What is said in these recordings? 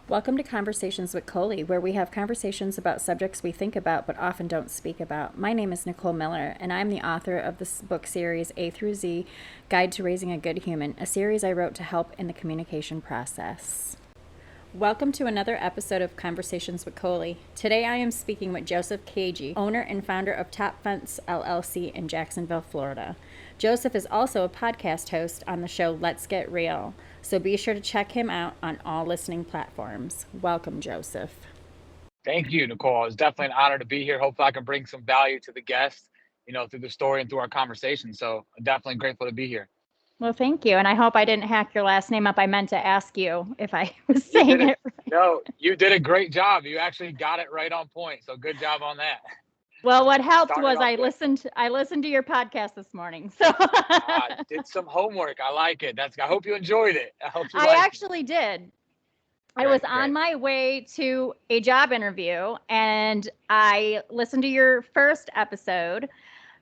Welcome to Conversations with Colie, where we have conversations about subjects we think about but often don't speak about. My name is Nicole Miller, and I'm the author of this book series, A through Z, Guide to Raising a Good Human, a series I wrote to help in the communication process. Welcome to another episode of Conversations with Colie. Today I am speaking with Joseph Kajy, owner and founder of Top Fence LLC in Jacksonville, Florida. Joseph is also a podcast host on the show Let's Get Real, so be sure to check him out on all listening platforms. Welcome, Joseph. Thank you, Nicole. It's definitely an honor to be here. Hopefully I can bring some value to the guests, through the story and through our conversation. So I'm definitely grateful to be here. Well, thank you. And I hope I didn't hack your last name up. I meant to ask you if I was You saying did it right. No, you did a great job. You actually got it right on point. So good job on that. Well, what helped Started was off good. I listened to your podcast this morning. So Did some homework. I like it. I hope you enjoyed it. I hope you I liked it. actually did. I was on my way to a job interview and I listened to your first episode.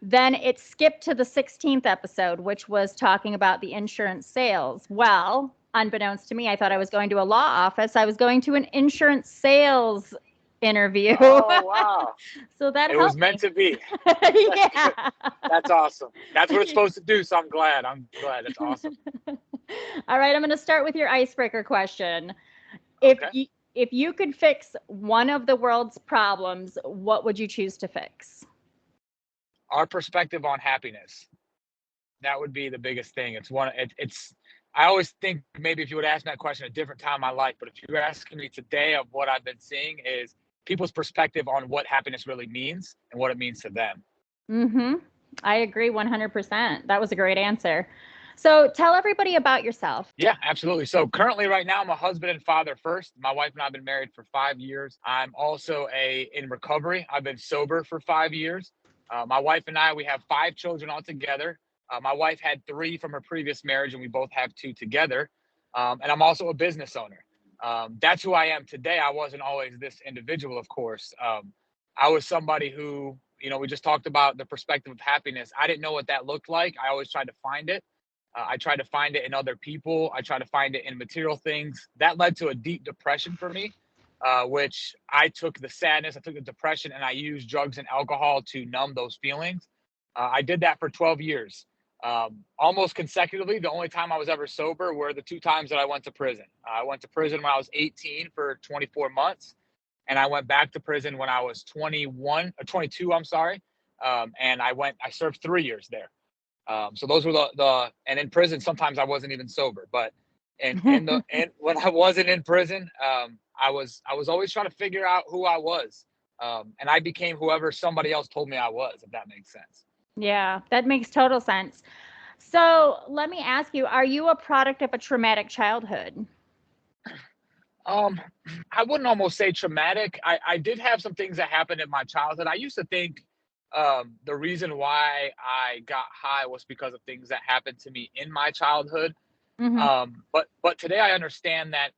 Then it skipped to the 16th episode, which was talking about the insurance sales. Well, unbeknownst to me, I thought I was going to a law office. I was going to an insurance sales interview. Oh, wow. So that It helped was meant me. to be. Yeah. That's awesome. That's what it's supposed to do. So I'm glad. That's awesome. All right, I'm going to start with your icebreaker question. Okay. If you could fix one of the world's problems, what would you choose to fix? Our perspective on happiness. That would be the biggest thing. I always think maybe if you would ask me that question at a different time in my life, but if you're asking me today of what I've been seeing is people's perspective on what happiness really means and what it means to them. Mm-hmm. I agree 100%. That was a great answer. So tell everybody about yourself. Yeah, absolutely. So currently right now, I'm a husband and father first. My wife and I have been married for 5 years. I'm also in recovery. I've been sober for 5 years. My wife and I, we have 5 children altogether. My wife had 3 from her previous marriage, and we both have 2 together. And I'm also a business owner. That's who I am today. I wasn't always this individual, of course. I was somebody who, we just talked about the perspective of happiness. I didn't know what that looked like. I always tried to find it. I tried to find it in other people. I tried to find it in material things. That led to a deep depression for me, which I took the sadness, I took the depression, and I used drugs and alcohol to numb those feelings. I did that for 12 years, almost consecutively. The only time I was ever sober were the 2 times that I went to prison. I went to prison when I was 18 for 24 months, and I went back to prison when I was 22, I'm sorry. And I served 3 years there. So those were and in prison, sometimes I wasn't even sober, but and when I wasn't in prison, I was always trying to figure out who I was. And I became whoever somebody else told me I was, if that makes sense. Yeah, that makes total sense. So let me ask you, are you a product of a traumatic childhood? I wouldn't almost say traumatic. I did have some things that happened in my childhood. I used to think the reason why I got high was because of things that happened to me in my childhood. Mm-hmm. But today I understand that,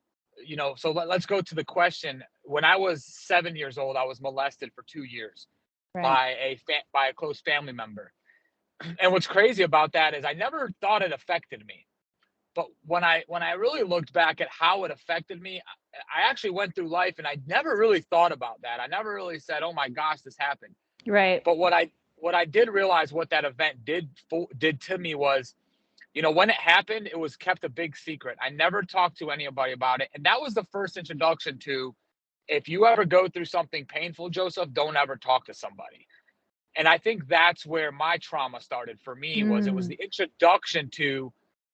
so let's go to the question. When I was 7 years old, I was molested for 2 years Right. by by a close family member. And what's crazy about that is I never thought it affected me. But when I really looked back at how it affected me, I actually went through life and I never really thought about that. I never really said, "Oh my gosh, this happened." Right. But what I did realize what that event did to me was, when it happened, it was kept a big secret. I never talked to anybody about it, and that was the first introduction to, if you ever go through something painful, Joseph, don't ever talk to somebody. And I think that's where my trauma started for me. It was Mm. the introduction to,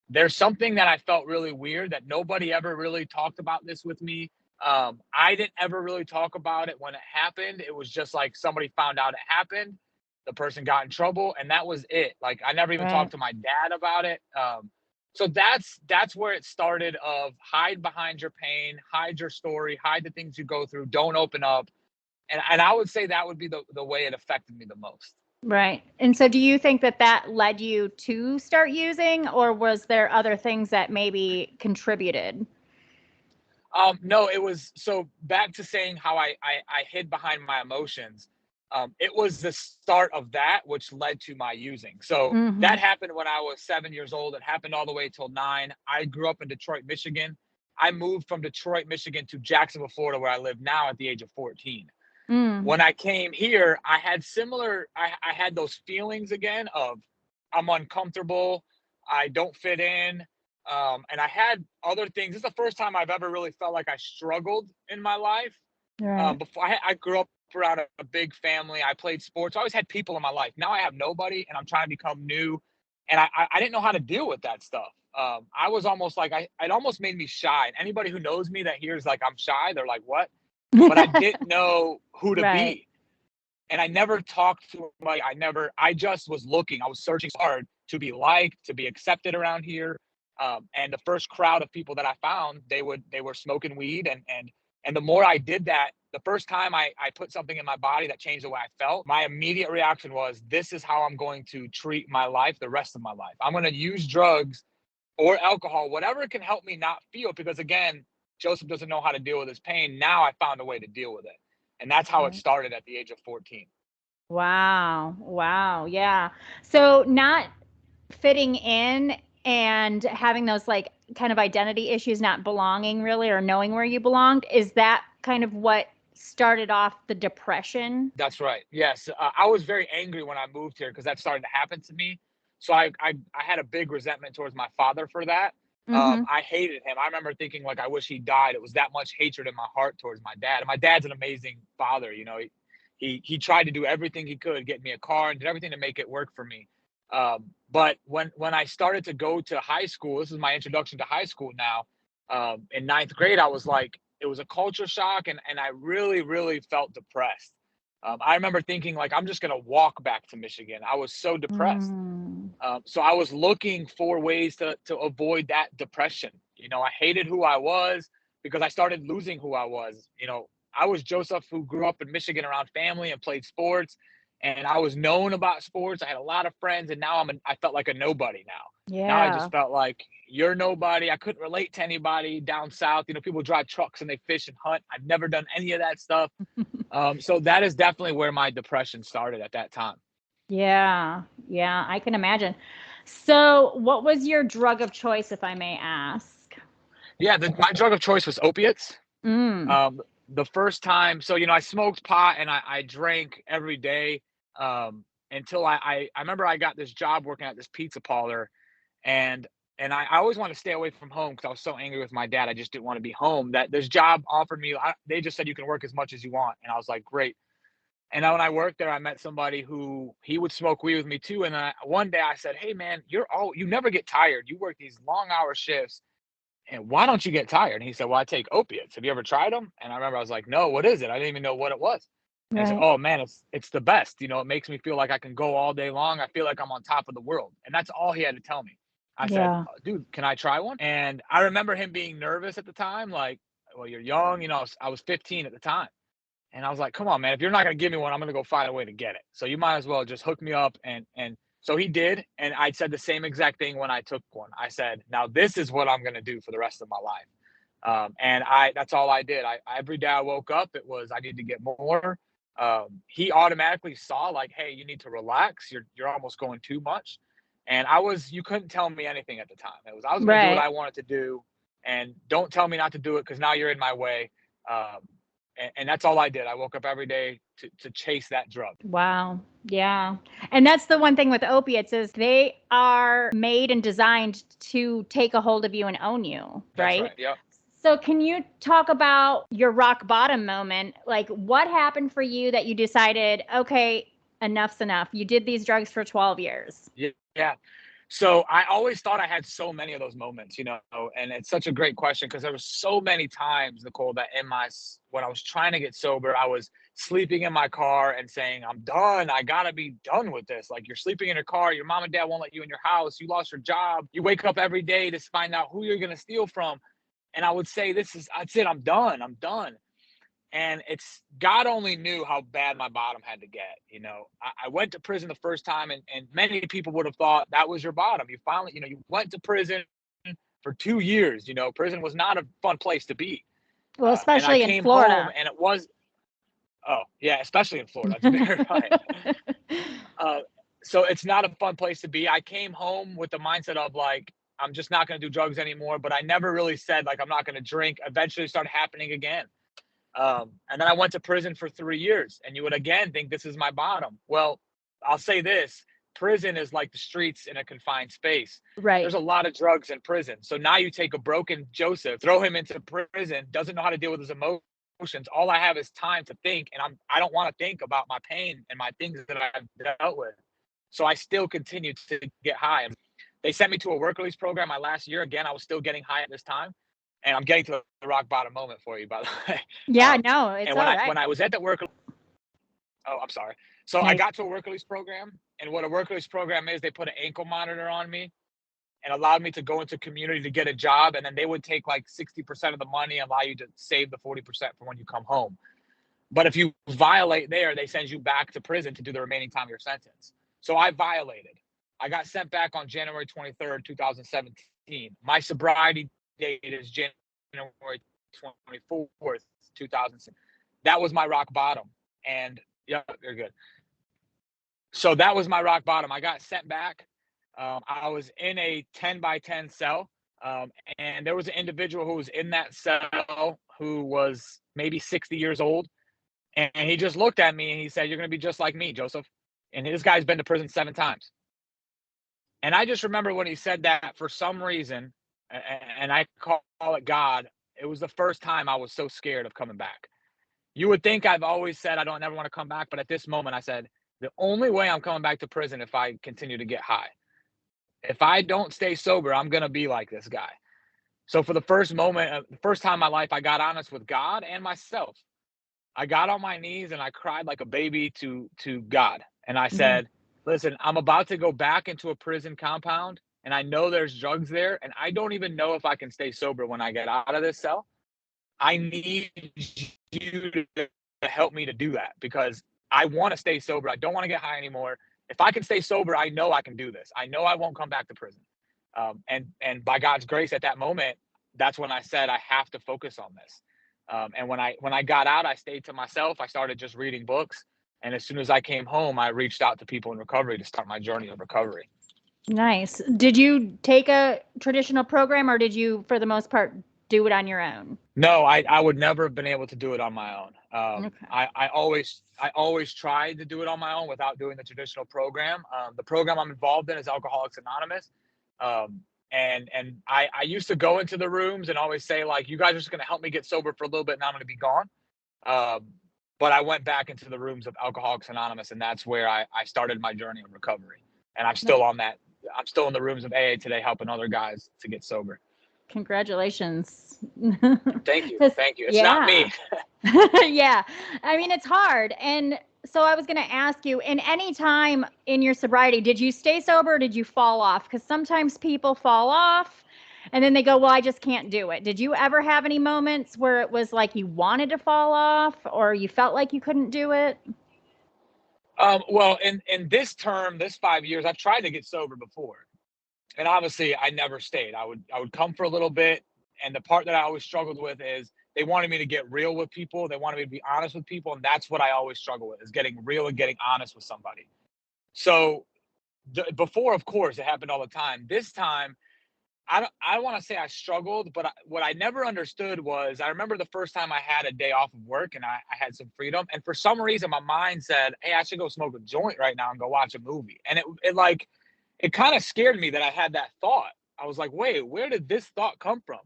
there's something that I felt really weird that nobody ever really talked about this with me. I didn't ever really talk about it when it happened. It was just like somebody found out it happened, the person got in trouble, and that was it. Like I never even Right. talked to my dad about it. So that's where it started. Of hide behind your pain, hide your story, hide the things you go through, don't open up. And I would say that would be the way it affected me the most. Right. And so do you think that that led you to start using, or was there other things that maybe contributed? No, it was, so back to saying how I hid behind my emotions. It was the start of that which led to my using. So Mm-hmm. that happened when I was 7 years old. It happened all the way till 9. I grew up in Detroit, Michigan. I moved from Detroit, Michigan to Jacksonville, Florida, where I live now at the age of 14. Mm. When I came here, I had I had those feelings again of I'm uncomfortable, I don't fit in. And I had other things. This is the first time I've ever really felt like I struggled in my life. Right. Before I grew up around a big family. I played sports. I always had people in my life. Now I have nobody, and I'm trying to become new. And I didn't know how to deal with that stuff. I was almost like it almost made me shy. And anybody who knows me that hears like I'm shy, they're like, "What?" But I didn't know who to Right. be, and I never talked to anybody. I just was looking. I was searching hard to be liked, to be accepted around here. And the first crowd of people that I found, they were smoking weed, and the more I did that, the first time I put something in my body that changed the way I felt, my immediate reaction was, this is how I'm going to treat my life the rest of my life. I'm going to use drugs or alcohol, whatever can help me not feel, because again, Joseph doesn't know how to deal with his pain. Now I found a way to deal with it. And that's how it Right. started at the age of 14. Wow. Wow. Yeah. So not fitting in and having those like kind of identity issues, not belonging really or knowing where you belonged, is that kind of what started off the depression? That's right. Yes. I was very angry when I moved here because that started to happen to me. So I had a big resentment towards my father for that. Mhm. I hated him. I remember thinking like I wish he died. It was that much hatred in my heart towards my dad. And my dad's an amazing father. You know, he tried to do everything he could, get me a car and did everything to make it work for me. But when I started to go to high school, this is my introduction to high school now. In ninth grade, I was like, it was a culture shock, and I really, really felt depressed. I remember thinking like, I'm just gonna walk back to Michigan. I was so depressed. Mm. So I was looking for ways to avoid that depression. You know, I hated who I was because I started losing who I was. You know, I was Joseph who grew up in Michigan around family and played sports, and I was known about sports. I had a lot of friends, and now I felt like a nobody now. Now I Yeah. just felt like you're nobody. I couldn't relate to anybody down south. You know, people drive trucks and they fish and hunt. I've never done any of that stuff. So that is definitely where my depression started at that time. Yeah. Yeah, I can imagine. So, what was your drug of choice, if I may ask? Yeah, my drug of choice was opiates. Mm. Um, the first time, so you know, I smoked pot and I drank every day until I remember I got this job working at this pizza parlor, and I always wanted to stay away from home because I was so angry with my dad. I just didn't want to be home. That this job offered me, they just said you can work as much as you want, and I was like, great. And then when I worked there, I met somebody who he would smoke weed with me too. And then one day I said, hey man, you never get tired. You work these long hour shifts, and why don't you get tired? And he said, well, I take opiates. Have you ever tried them? And I remember I was like, no, what is it? I didn't even know what it was. And he said, Right. oh man, it's the best. You know, it makes me feel like I can go all day long. I feel like I'm on top of the world. And that's all he had to tell me. I said, Yeah. dude, can I try one? And I remember him being nervous at the time, like, well, you're young, you know, I was 15 at the time. And I was like, come on, man, if you're not going to give me one, I'm going to go find a way to get it. So you might as well just hook me up. And so he did. And I said the same exact thing when I took one. I said, now this is what I'm going to do for the rest of my life. And that's all I did. Every day I woke up, it was, I need to get more. He automatically saw like, hey, you need to relax. You're almost going too much. And you couldn't tell me anything at the time. I was going to do what Right. I wanted to do, and don't tell me not to do it, because now you're in my way. Um, and that's all I did. I woke up every day to chase that drug. Wow. Yeah. And that's the one thing with opiates is they are made and designed to take a hold of you and own you, That's right? right. Yep. So can you talk about your rock bottom moment? Like what happened for you that you decided, okay, enough's enough. You did these drugs for 12 years. Yeah. So I always thought I had so many of those moments, you know, and it's such a great question because there was so many times, Nicole, that when I was trying to get sober, I was sleeping in my car and saying, I'm done. I gotta be done with this. Like, you're sleeping in a car, your mom and dad won't let you in your house, you lost your job, you wake up every day to find out who you're gonna steal from. And I would say, that's it, I'm done. I'm done. And it's God only knew how bad my bottom had to get. You know, I went to prison the first time, and many people would have thought that was your bottom. You finally, you know, you went to prison for 2 years. You know, prison was not a fun place to be. Well, And I especially in came home, Florida. and it was, oh yeah, especially in Florida. That's very right. Uh, so it's not a fun place to be. I came home with the mindset of like, I'm just not going to do drugs anymore. But I never really said like I'm not going to drink. Eventually, it started happening again. And then I went to prison for 3 years, and you would again think this is my bottom. Well, I'll say this: prison is like the streets in a confined space. Right. There's a lot of drugs in prison. So now you take a broken Joseph, throw him into prison, doesn't know how to deal with his emotions. All I have is time to think, and I don't want to think about my pain and my things that I've dealt with. So I still continue to get high. They sent me to a work release program my last year. Again, I was still getting high at this time. And I'm getting to the rock bottom moment for you, by the way. Yeah, no, it's And all right. when I was at the work, oh, I'm sorry. So I Nice. got to a work release program, and what a work release program is, they put an ankle monitor on me and allowed me to go into community to get a job, and then they would take like 60% of the money and allow you to save the 40% for when you come home. But if you violate there, they send you back to prison to do the remaining time of your sentence. So I violated. I got sent back on January 23rd, 2017. My sobriety date is January 24th, 2006. That was my rock bottom. And yeah, you're good. So that was my rock bottom. I got sent back. I was in a 10 by 10 cell. And there was an individual who was in that cell who was maybe 60 years old. And he just looked at me and he said, "You're going to be just like me, Joseph." And this guy's been to prison 7 times. And I just remember when he said that, for some reason, and I call it God, it was the first time I was so scared of coming back. You would think I've always said I don't ever want to come back, but at this moment I said, the only way I'm coming back to prison if I continue to get high. If I don't stay sober, I'm going to be like this guy. So for the first time in my life, I got honest with God and myself. I got on my knees and I cried like a baby to God. And I said, listen, I'm about to go back into a prison compound, and I know there's drugs there, and I don't even know if I can stay sober when I get out of this cell. I need you to help me to do that, because I want to stay sober. I don't want to get high anymore. If I can stay sober, I know I can do this. I know I won't come back to prison. And by God's grace, at that moment, that's when I said I have to focus on this. And when I got out, I stayed to myself. I started just reading books. And as soon as I came home, I reached out to people in recovery to start my journey of recovery. Nice. Did you take a traditional program, or did you, for the most part, do it on your own? No, I would never have been able to do it on my own. Okay. I always tried to do it on my own without doing the traditional program. The program I'm involved in is Alcoholics Anonymous. And I used to go into the rooms and always say, like, you guys are just going to help me get sober for a little bit and I'm going to be gone. But I went back into the rooms of Alcoholics Anonymous, and that's where I started my journey of recovery. And I'm still on that. I'm still in the rooms of AA today, helping other guys to get sober. Congratulations. Thank you. Thank you. It's not me. Yeah. I mean, it's hard. And so I was going to ask you, in any time in your sobriety, did you stay sober or did you fall off? Because sometimes people fall off and then they go, well, I just can't do it. Did you ever have any moments where it was like you wanted to fall off or you felt like you couldn't do it? Well, in this term, this 5 years, I've tried to get sober before. And obviously I never stayed. I would come for a little bit. And the part that I always struggled with is they wanted me to get real with people. They wanted me to be honest with people. And that's what I always struggle with, is getting real and getting honest with somebody. So before, of course, it happened all the time. This time, I want to say I struggled, but what I never understood was, I remember the first time I had a day off of work and I had some freedom. And for some reason, my mind said, hey, I should go smoke a joint right now and go watch a movie. And it kind of scared me that I had that thought. I was like, wait, where did this thought come from?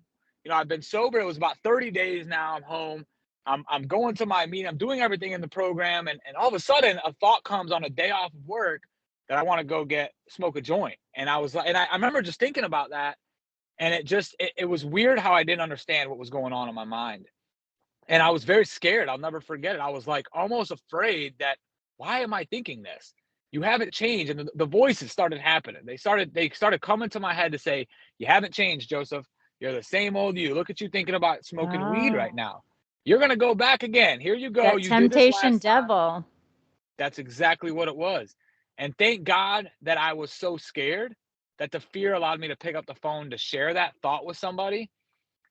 You know, I've been sober. It was about 30 days now. I'm home. I'm going to my meeting. I'm doing everything in the program. And all of a sudden, a thought comes on a day off of work that I want to go smoke a joint. And I was like, and I remember just thinking about that. And it was weird how I didn't understand what was going on in my mind. And I was very scared. I'll never forget it. I was like almost afraid that, why am I thinking this? You haven't changed. And the voices started happening. They started coming to my head to say, you haven't changed, Joseph. You're the same old you. Look at you thinking about smoking weed right now. You're going to go back again. Here you go. That you temptation did this last devil. time. That's exactly what it was. And thank God that I was so scared that the fear allowed me to pick up the phone to share that thought with somebody.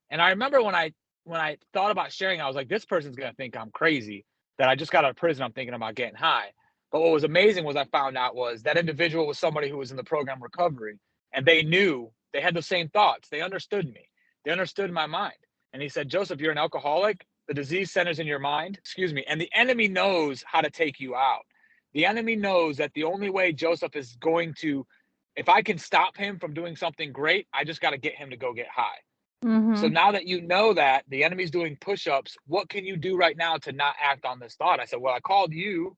And I remember when I thought about sharing, I was like, this person's going to think I'm crazy, that I just got out of prison. I'm thinking about getting high. But what was amazing was I found out was that individual was somebody who was in the program recovery, and they knew They had the same thoughts. They understood me. They understood my mind. And he said, Joseph, you're an alcoholic. The disease centers in your mind, excuse me, and the enemy knows how to take you out. The enemy knows that the only way Joseph is going to, if I can stop him from doing something great, I just got to get him to go get high. So Mm-hmm. now that you know that the enemy's doing push-ups, what can you do right now to not act on this thought? I said, well, I called you.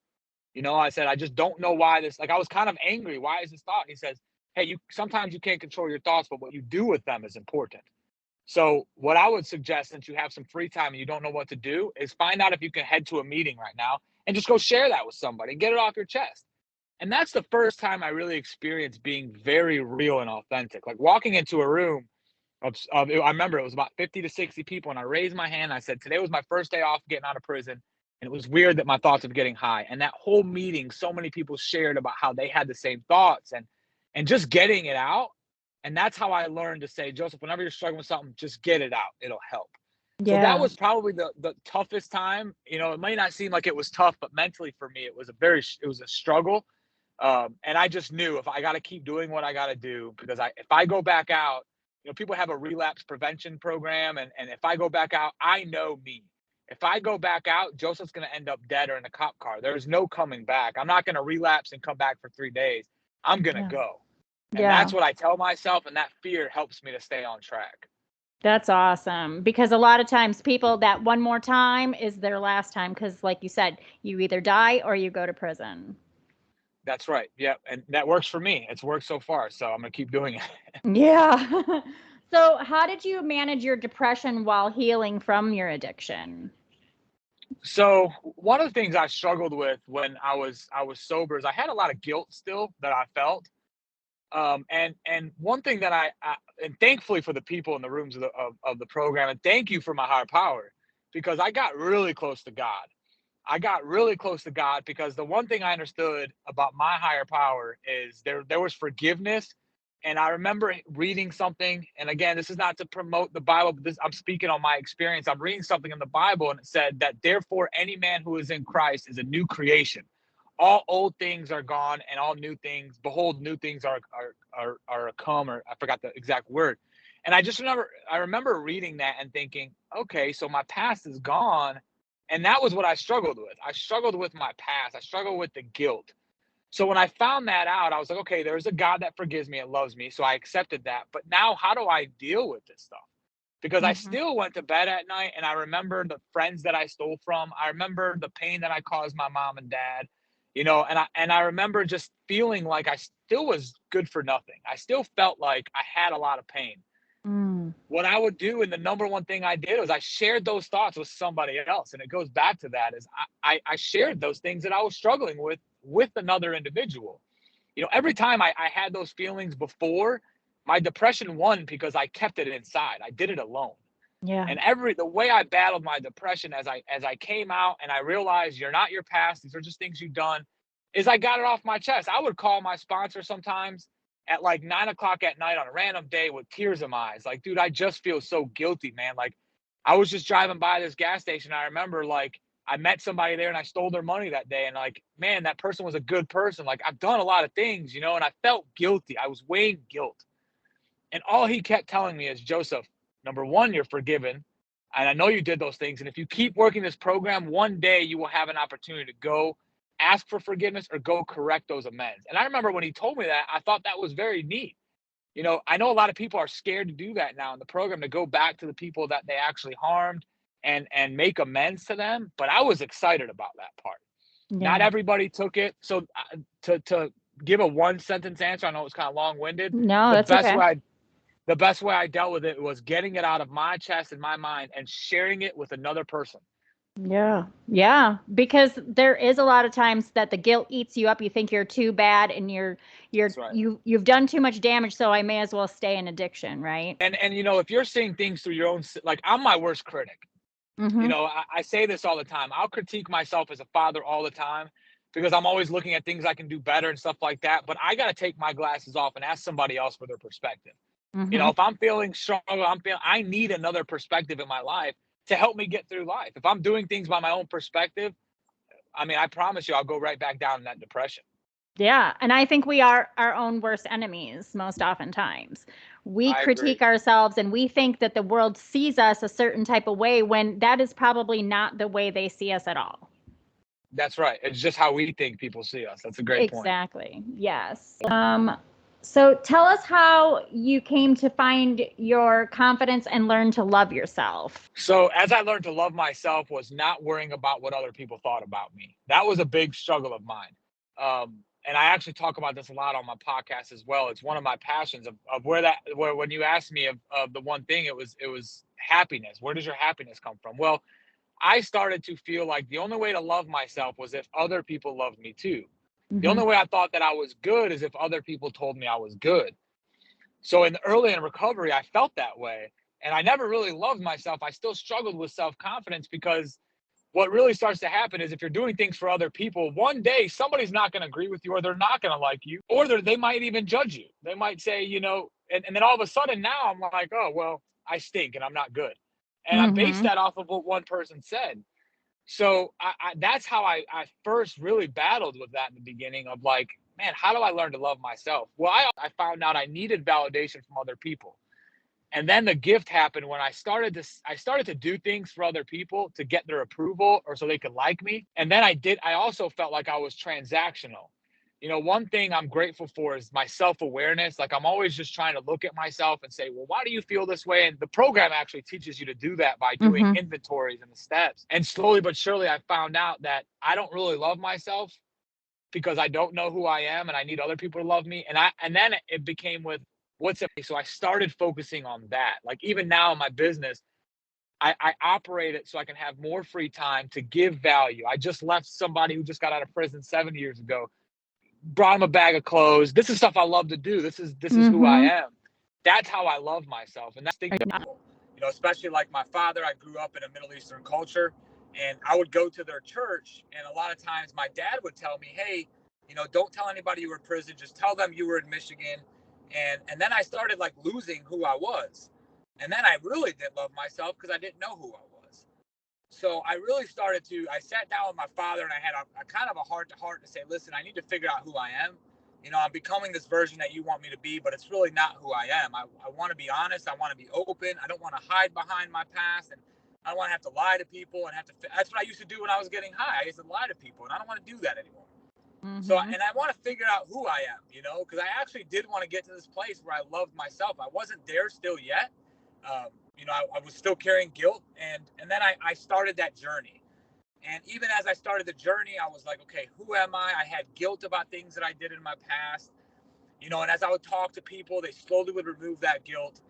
I said, I just don't know why this, like, I was kind of angry. Why is this thought? He says, hey, sometimes you can't control your thoughts, but what you do with them is important. So what I would suggest, since you have some free time and you don't know what to do, is find out if you can head to a meeting right now and just go share that with somebody, get it off your chest. And that's the first time I really experienced being very real and authentic. Like walking into a room I remember it was about 50 to 60 people, and I raised my hand. I said, today was my first day off getting out of prison. And it was weird that my thoughts of getting high. And that whole meeting, so many people shared about how they had the same thoughts and just getting it out. And that's how I learned to say, Joseph, whenever you're struggling with something, just get it out. It'll help. So that Yeah. was probably the toughest time. It might not seem like it was tough, but mentally for me, it was a struggle. And I just knew if I got to keep doing what I got to do, because if I go back out, people have a relapse prevention program. And if I go back out, I know me. If I go back out, Joseph's going to end up dead or in a cop car. There's no coming back. I'm not going to relapse and come back for 3 days. I'm going to Yeah. go. And Yeah. that's what I tell myself. And that fear helps me to stay on track. That's awesome, because a lot of times people, that one more time is their last time, because like you said, you either die or you go to prison. That's right. Yeah. And that works for me. It's worked so far. So I'm going to keep doing it. Yeah. So, how did you manage your depression while healing from your addiction? So one of the things I struggled with when I was sober is I had a lot of guilt still that I felt. And one thing that and thankfully for the people in the rooms of the program, and thank you for my higher power, because I got really close to God. I got really close to God because the one thing I understood about my higher power is there was forgiveness. And I remember reading something, and again, this is not to promote the Bible, but I'm speaking on my experience. I'm reading something in the Bible, and it said that therefore any man who is in Christ is a new creation. All old things are gone, and all new things, behold, new things are come, or I forgot the exact word. And I remember reading that and thinking, okay, so my past is gone. And that was what I struggled with. I struggled with my past. I struggled with the guilt. So when I found that out, I was like, okay, there's a God that forgives me and loves me. So I accepted that. But now how do I deal with this stuff? Because I Mhm. still went to bed at night and I remember the friends that I stole from. I remember the pain that I caused my mom and dad, and I remember just feeling like I still was good for nothing. I still felt like I had a lot of pain. Mm. What I would do, and the number one thing I did was I shared those thoughts with somebody else. And it goes back to that is I shared those things that I was struggling with another individual. Every time I had those feelings before, my depression won because I kept it inside. I did it alone. Yeah. And the way I battled my depression as I came out and I realized you're not your past, these are just things you've done, is I got it off my chest. I would call my sponsor sometimes at like 9 o'clock at night on a random day with tears in my eyes. Like, dude, I just feel so guilty, man. Like, I was just driving by this gas station. I remember like I met somebody there and I stole their money that day. And like, man, that person was a good person. Like, I've done a lot of things, and I felt guilty. I was weighing guilt. And all he kept telling me is, Joseph, number one, you're forgiven. And I know you did those things. And if you keep working this program, one day you will have an opportunity to go ask for forgiveness or go correct those amends. And I remember when he told me that, I thought that was very neat. I know a lot of people are scared to do that now in the program, to go back to the people that they actually harmed and make amends to them. But I was excited about that part. Not Yeah. everybody took it. So to give a one sentence answer, I know it's kind of long winded. No, The that's best okay. way I the best way I dealt with it was getting it out of my chest and my mind and sharing it with another person. Yeah. Yeah, because there is a lot of times that the guilt eats you up. You think you're too bad, and That's right. you've done too much damage, so I may as well stay in addiction, right? And if you're seeing things through your own, like, I'm my worst critic. Mhm. I say this all the time. I'll critique myself as a father all the time because I'm always looking at things I can do better and stuff like that. But I got to take my glasses off and ask somebody else for their perspective. Mhm. If I'm feeling struggle, I need another perspective in my life to help me get through life. If I'm doing things by my own perspective, I mean, I promise you, I'll go right back down in that depression. Yeah, and I think we are our own worst enemies most oftentimes, we I agree. critique ourselves and we think that the world sees us a certain type of way when that is probably not the way they see us at all. That's right. It's just how we think people see us. That's a great point. Exactly. Yes. So tell us how you came to find your confidence and learn to love yourself. So as I learned to love myself was not worrying about what other people thought about me. That was a big struggle of mine. And I actually talk about this a lot on my podcast as well. It's one of my passions of where when you asked me of the one thing, it was happiness. Where does your happiness come from? Well, I started to feel like the only way to love myself was if other people loved me too. The Mm-hmm. only way I thought that I was good is if other people told me I was good. So early in recovery, I felt that way. And I never really loved myself. I still struggled with self-confidence because what really starts to happen is if you're doing things for other people, one day somebody's not going to agree with you, or they're not going to like you, or they might even judge you. They might say, and then all of a sudden now I'm like, oh, well, I stink and I'm not good. And I based Mm-hmm. that off of what one person said. So that's how I first really battled with that in the beginning of like, man, how do I learn to love myself? Well, I found out I needed validation from other people. And then the gift happened when I started to do things for other people to get their approval or so they could like me. And then I also felt like I was transactional. One thing I'm grateful for is my self-awareness. Like I'm always just trying to look at myself and say, well, why do you feel this way? And the program actually teaches you to do that by doing Mm-hmm. inventories and the steps. And slowly but surely, I found out that I don't really love myself because I don't know who I am and I need other people to love me. And then it became with what's it. So I started focusing on that. Like even now in my business, I operate it so I can have more free time to give value. I just left somebody who just got out of prison 7 years ago, brought him a bag of clothes. This is stuff I love to do. This is who I Mm-hmm. am. That's how I love myself. And that's the people. Especially like my father, I grew up in a Middle Eastern culture, and I would go to their church, and a lot of times my dad would tell me, hey, don't tell anybody you were in prison, just tell them you were in Michigan. And then I started like losing who I was. And then I really didn't love myself because I didn't know who I was. So I sat down with my father, and I had a kind of a heart to heart to say, listen, I need to figure out who I am. I'm becoming this version that you want me to be, but it's really not who I am. I want to be honest. I want to be open. I don't want to hide behind my past, and I don't want to have to lie to people that's what I used to do when I was getting high. I used to lie to people, and I don't want to do that anymore. So, Mm-hmm. and I want to figure out who I am, because I actually did want to get to this place where I loved myself. I wasn't there still yet. I was still carrying guilt, and then I started that journey. And even as I started the journey, I was like, okay, who am I? I had guilt about things that I did in my past, and as I would talk to people, they slowly would remove that guilt.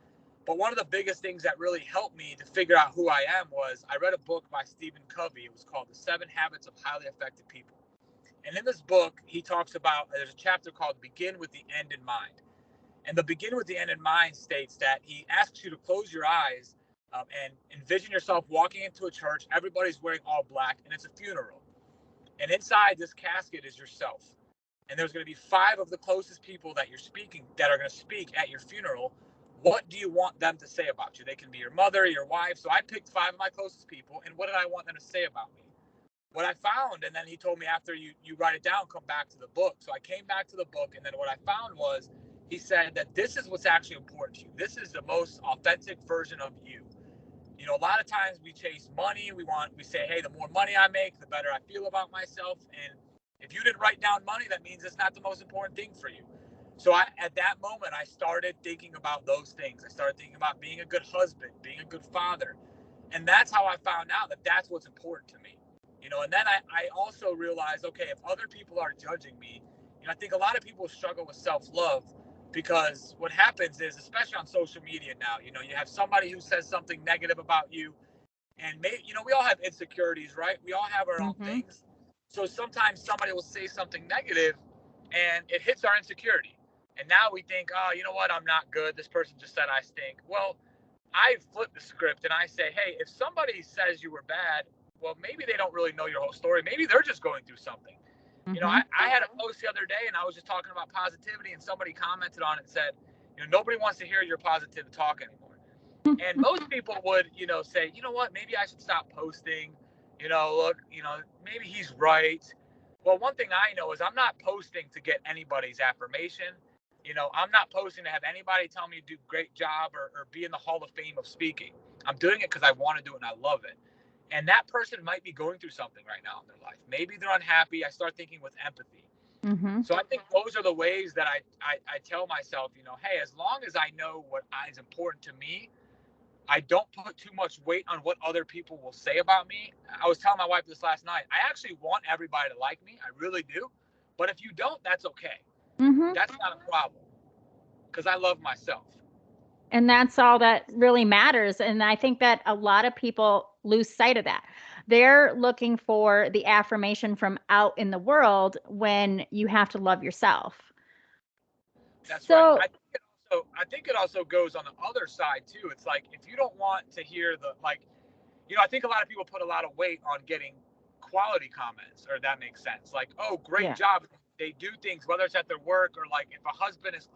But one of the biggest things that really helped me to figure out who I am was I read a book by Stephen Covey. It was called The 7 Habits of Highly Effective People. And in this book, he talks about, there's a chapter called Begin with the End in Mind. And the Begin with the End in Mind states that he asks you to close your eyes and envision yourself walking into a church. Everybody's wearing all black, and it's a funeral. And inside this casket is yourself. And there's going to be 5 of the closest people that are going to speak at your funeral. What do you want them to say about you? They can be your mother, your wife. So I picked 5 of my closest people. And what did I want them to say about me? What I found, and then he told me after you write it down, come back to the book. So I came back to the book, and then what I found was he said that this is what's actually important to you. This is the most authentic version of you. A lot of times we chase money. We say, hey, the more money I make, the better I feel about myself. And if you didn't write down money, that means it's not the most important thing for you. So at that moment, I started thinking about those things. I started thinking about being a good husband, being a good father. And that's how I found out that that's what's important to me. And then I also realized, okay, if other people are judging me, I think a lot of people struggle with self-love because what happens is, especially on social media now, you have somebody who says something negative about you, and we all have insecurities, right? We all have our own Mm-hmm. things. So sometimes somebody will say something negative and it hits our insecurity. And now we think, oh, you know what? I'm not good. This person just said I stink. Well, I flip the script and I say, hey, if somebody says you were bad, well, maybe they don't really know your whole story. Maybe they're just going through something. Mm-hmm. I had a post the other day and I was just talking about positivity, and somebody commented on it and said, nobody wants to hear your positive talk anymore. And most people would, say, you know what, maybe I should stop posting. Look, maybe he's right. Well, one thing I know is I'm not posting to get anybody's affirmation. I'm not posting to have anybody tell me to do a great job or be in the Hall of Fame of speaking. I'm doing it because I want to do it and I love it. And that person might be going through something right now in their life. Maybe they're unhappy. I start thinking with empathy. Mm-hmm. So I think those are the ways that I tell myself, hey, as long as I know what is important to me, I don't put too much weight on what other people will say about me. I was telling my wife this last night. I actually want everybody to like me. I really do. But if you don't, that's okay. Mm-hmm. That's not a problem because I love myself. And that's all that really matters. And I think that a lot of people lose sight of that. They're looking for the affirmation from out in the world when you have to love yourself. That's right. So, I think it also goes on the other side too. It's like if you don't want to hear I think a lot of people put a lot of weight on getting quality comments, or that makes sense. Like, oh, great yeah. job. They do things, whether it's at their work or like if a husband is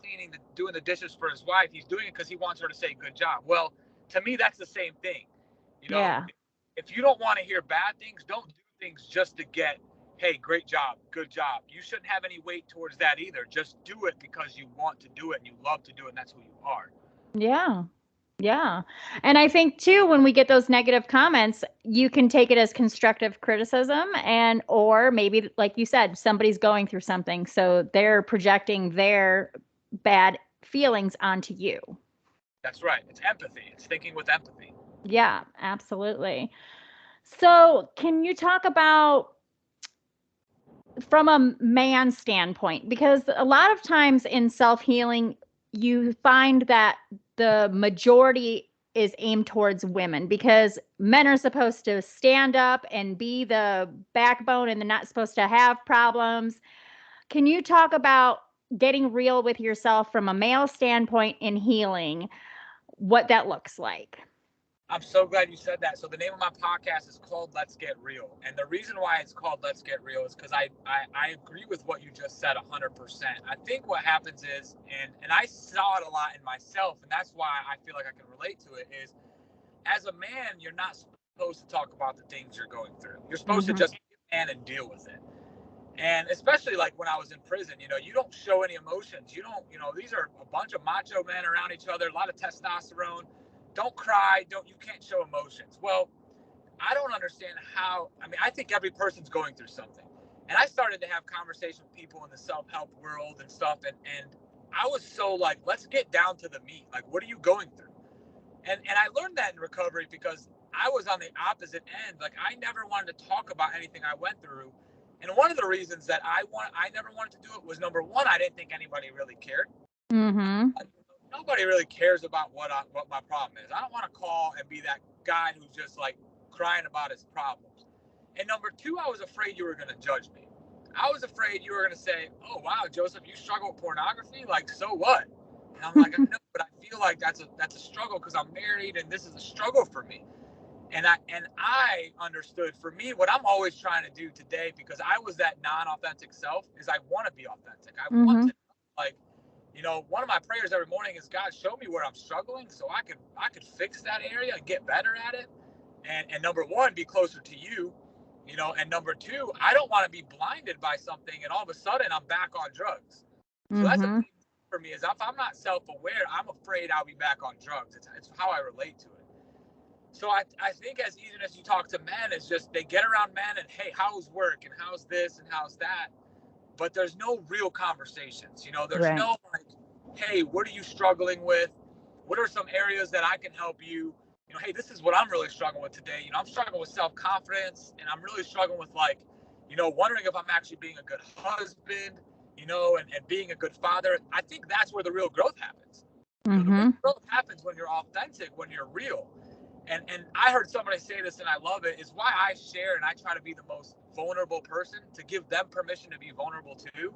doing the dishes for his wife, he's doing it because he wants her to say good job. Well, to me, that's the same thing. Yeah. If you don't want to hear bad things, don't do things just to get, hey, great job, good job. You shouldn't have any weight towards that either. Just do it because you want to do it and you love to do it, and that's who you are. Yeah. Yeah. And I think too, when we get those negative comments, you can take it as constructive criticism or maybe, like you said, somebody's going through something. So they're projecting their bad feelings onto you. That's right. It's empathy. It's thinking with empathy. Yeah, absolutely. So can you talk about from a man standpoint, because a lot of times in self-healing you find that the majority is aimed towards women because men are supposed to stand up and be the backbone and they're not supposed to have problems. Can you talk about getting real with yourself from a male standpoint in healing, what that looks like? I'm so glad you said that. So the name of my podcast is called Let's Get Real. And the reason why it's called Let's Get Real is because I agree with what you just said 100%. I think what happens is, and I saw it a lot in myself, and that's why I feel like I can relate to it, is as a man, you're not supposed to talk about the things you're going through. You're supposed to just be a man and deal with it. And especially like when I was in prison, you don't show any emotions. These are a bunch of macho men around each other, a lot of testosterone. Don't cry. You can't show emotions. Well, I don't understand how. I mean, I think every person's going through something. And I started to have conversation with people in the self-help world and stuff. And I was so like, let's get down to the meat. Like, what are you going through? And I learned that in recovery because I was on the opposite end. Like, I never wanted to talk about anything I went through. And one of the reasons that I never wanted to do it was, number one, I didn't think anybody really cared. Mm-hmm. Nobody really cares about what my problem is. I don't want to call and be that guy who's just like crying about his problems. And number two, I was afraid you were going to judge me. I was afraid you were going to say, "Oh wow, Joseph, you struggle with pornography? Like, so what?" And I'm like, "I know, but I feel like that's a struggle because I'm married and this is a struggle for me." And I understood, for me, what I'm always trying to do today, because I was that non-authentic self, is I want to be authentic. I want to, like, one of my prayers every morning is, God, show me where I'm struggling so I could fix that area and get better at it. And number one, be closer to you, and number two, I don't want to be blinded by something and all of a sudden I'm back on drugs. So that's a big thing for me, is if I'm not self-aware, I'm afraid I'll be back on drugs. It's how I relate to it. So I think even as you talk to men, it's just they get around men and, hey, how's work and how's this and how's that? But there's no real conversations. There's no like, hey, what are you struggling with? What are some areas that I can help you? Hey, this is what I'm really struggling with today. I'm struggling with self-confidence, and I'm really struggling with like, wondering if I'm actually being a good husband, and being a good father. I think that's where the real growth happens. The real growth happens when you're authentic, when you're real. And I heard somebody say this, and I love it, is why I share and I try to be the most vulnerable person, to give them permission to be vulnerable too.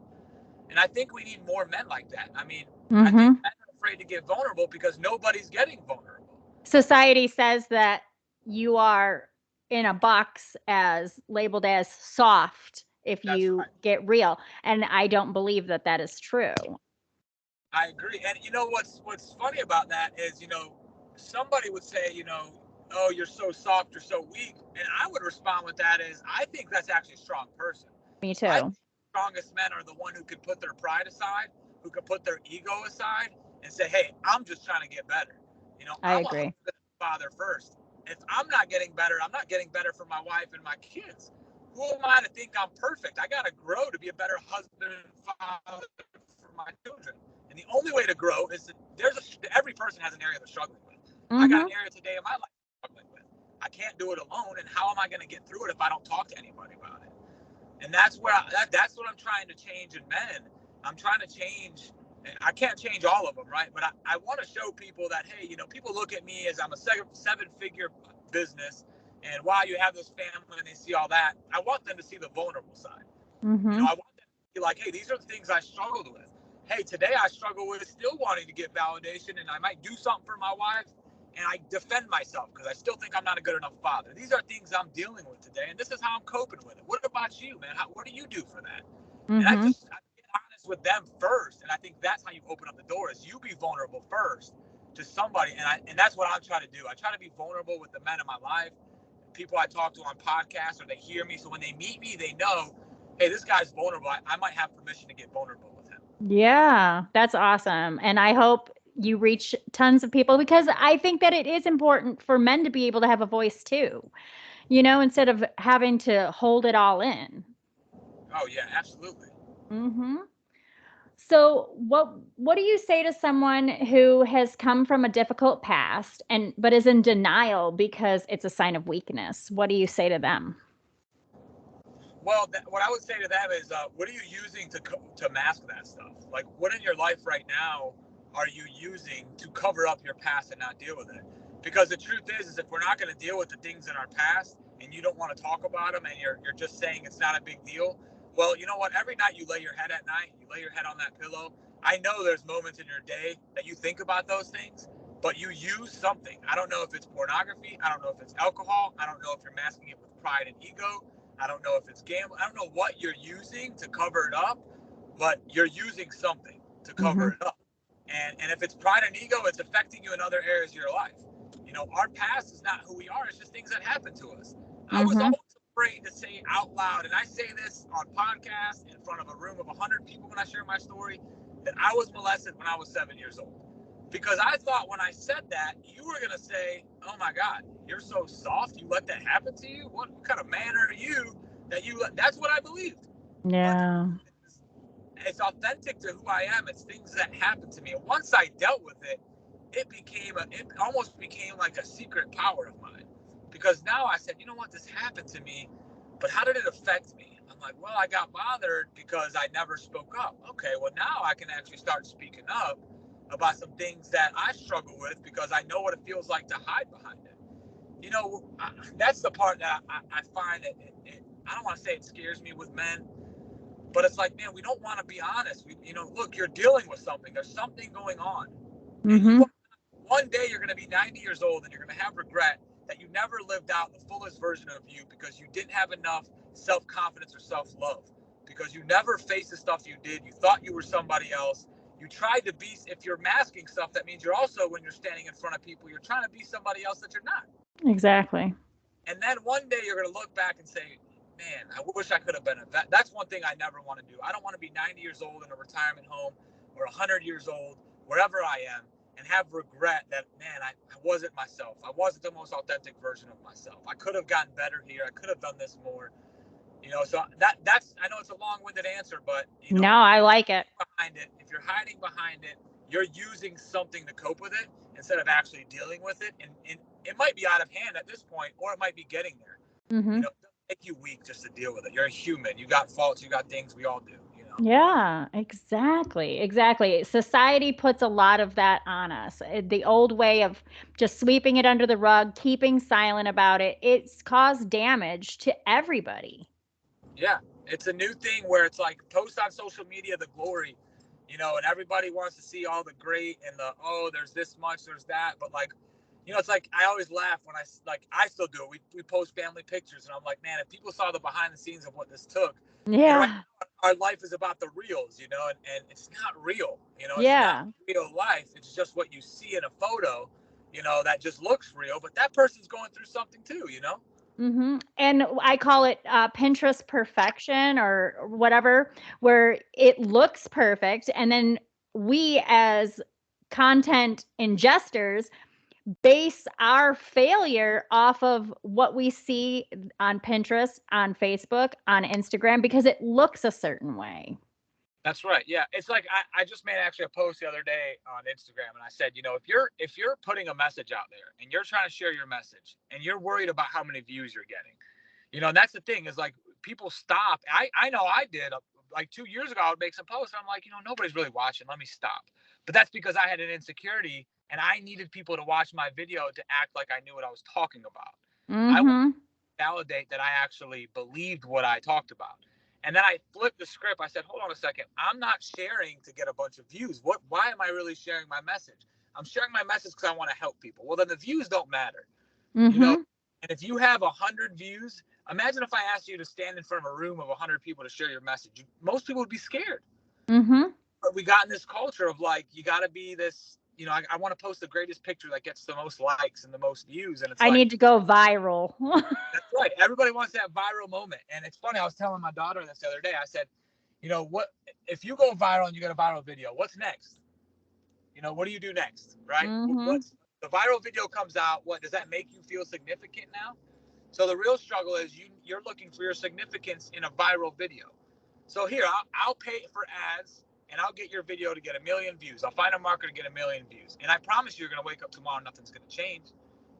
And I think we need more men like that. I mean, I think men are afraid to get vulnerable because nobody's getting vulnerable. Society says that you are in a box as labeled as soft if you get real. And I don't believe that that is true. I agree. And what's funny about that is, somebody would say, oh, you're so soft, you're so weak. And I would respond with that is, I think that's actually a strong person. Me too. I think the strongest men are the one who can put their pride aside, who can put their ego aside and say, hey, I'm just trying to get better. I I'm a agree. husband and father first. If I'm not getting better, I'm not getting better for my wife and my kids. Who am I to think I'm perfect? I got to grow to be a better husband and father for my children. And the only way to grow is that every person has an area they're struggling with. I got Mm-hmm. an area today in my life I'm struggling with. I can't do it alone. And how am I going to get through it if I don't talk to anybody about it? And that's where that's what I'm trying to change in men. I'm trying to change. I can't change all of them, right? But I want to show people that, hey, people look at me as I'm a seven-figure business, and while you have this family and they see all that, I want them to see the vulnerable side. Mm-hmm. I want them to be like, hey, these are the things I struggled with. Hey, today I struggle with still wanting to get validation, and I might do something for my wife, and I defend myself because I still think I'm not a good enough father. These are things I'm dealing with today, and this is how I'm coping with it. What about you, man? What do you do for that? And I Mm-hmm. get honest with them first, and I think that's how you open up the door. Is you be vulnerable first to somebody, and that's what I'm trying to do. I try to be vulnerable with the men in my life, people I talk to on podcasts, or they hear me. So when they meet me, they know, hey, this guy's vulnerable. I might have permission to get vulnerable with him. Yeah, that's awesome. And I hope you reach tons of people because I think that it is important for men to be able to have a voice too, instead of having to hold it all in. Oh yeah, absolutely. Mm-hmm. So what do you say to someone who has come from a difficult past but is in denial because it's a sign of weakness? What do you say to them? Well, what I would say to them is, what are you using to mask that stuff? Like, what in your life right now are you using to cover up your past and not deal with it? Because the truth is if we're not going to deal with the things in our past, and you don't want to talk about them, and you're just saying it's not a big deal, well, you know what? Every night you lay your head at night, you lay your head on that pillow. I know there's moments in your day that you think about those things, but you use something. I don't know if it's pornography. I don't know if it's alcohol. I don't know if you're masking it with pride and ego. I don't know if it's gambling. I don't know what you're using to cover it up, but you're using something to Mm-hmm. cover it up. And if it's pride and ego, it's affecting you in other areas of your life. Our past is not who we are. It's just things that happen to us. I was Mm-hmm. always afraid to say out loud, and I say this on podcasts in front of a room of 100 people when I share my story, that I was molested when I was 7 years old. Because I thought when I said that, you were going to say, oh my God, you're so soft. You let that happen to you? What kind of man are you that's what I believed. But Yeah. it's authentic to who I am. It's things that happen to me. And once I dealt with it, it almost became like a secret power of mine. Because now I said, you know what, this happened to me, but how did it affect me? I'm like, well, I got bothered because I never spoke up. Okay, well, now I can actually start speaking up about some things that I struggle with because I know what it feels like to hide behind it. That's the part that I find that I don't want to say it scares me with men, but it's like, man, we don't want to be honest. Look, you're dealing with something. There's something going on, and Mm-hmm. one day you're going to be 90 years old and you're going to have regret that you never lived out the fullest version of you because you didn't have enough self-confidence or self-love, because you never faced the stuff you did. You thought you were somebody else. You tried to be. If you're masking stuff, that means you're also, when you're standing in front of people, you're trying to be somebody else that you're not. Exactly. And then one day you're going to look back and say, man, I wish I could have been a vet. That's one thing I never want to do. I don't want to be 90 years old in a retirement home, or 100 years old, wherever I am, and have regret that, man, I wasn't myself. I wasn't the most authentic version of myself. I could have gotten better here. I could have done this more. So that's, I know it's a long-winded answer, but No, I like it. if you're hiding behind it, you're using something to cope with it instead of actually dealing with it. And it might be out of hand at this point, or it might be getting there. Mm-hmm. It doesn't make you weak just to deal with it. You're a human. You got faults. You got things. We all do. Yeah, exactly. Exactly. Society puts a lot of that on us. The old way of just sweeping it under the rug, keeping silent about it, it's caused damage to everybody. Yeah. It's a new thing where it's like, post on social media the glory, and everybody wants to see all the great and there's this much, there's that. But like, it's like, I always laugh when I still do it. We post family pictures, and I'm like, man, if people saw the behind the scenes of what this took, and right Yeah. now, our life is about the reels, and it's not real, it's not Yeah. real life. It's just what you see in a photo, that just looks real, but that person's going through something too. And I call it Pinterest perfection or whatever, where it looks perfect. And then we as content ingestors base our failure off of what we see on Pinterest, on Facebook, on Instagram, because it looks a certain way. That's right. Yeah. It's like I just made actually a post the other day on Instagram, and I said, if you're putting a message out there and you're trying to share your message and you're worried about how many views you're getting, and that's the thing is like people stop. I know I did like 2 years ago, I would make some posts and I'm like, nobody's really watching. Let me stop. But that's because I had an insecurity and I needed people to watch my video to act like I knew what I was talking about. I want to validate that I actually believed what I talked about. And then I flipped the script. I said, hold on a second. I'm not sharing to get a bunch of views. Why am I really sharing my message? I'm sharing my message because I want to help people. Well, then the views don't matter. And if you have 100 views, imagine if I asked you to stand in front of a room of 100 people to share your message. Most people would be scared. But we got in this culture of like, you got to be this, I want to post the greatest picture that gets the most likes and the most views. And it's I need to go viral. That's right. Everybody wants that viral moment. And it's funny. I was telling my daughter this the other day. I said, what if you go viral and you get a viral video, what's next? What do you do next? Right? What's the viral video comes out? What does that make you feel significant now? So the real struggle is you're looking for your significance in a viral video. So here, I'll pay for ads and I'll get your video to get 1 million views. I'll find a marketer to get 1 million views. And I promise you're going to wake up tomorrow and nothing's going to change.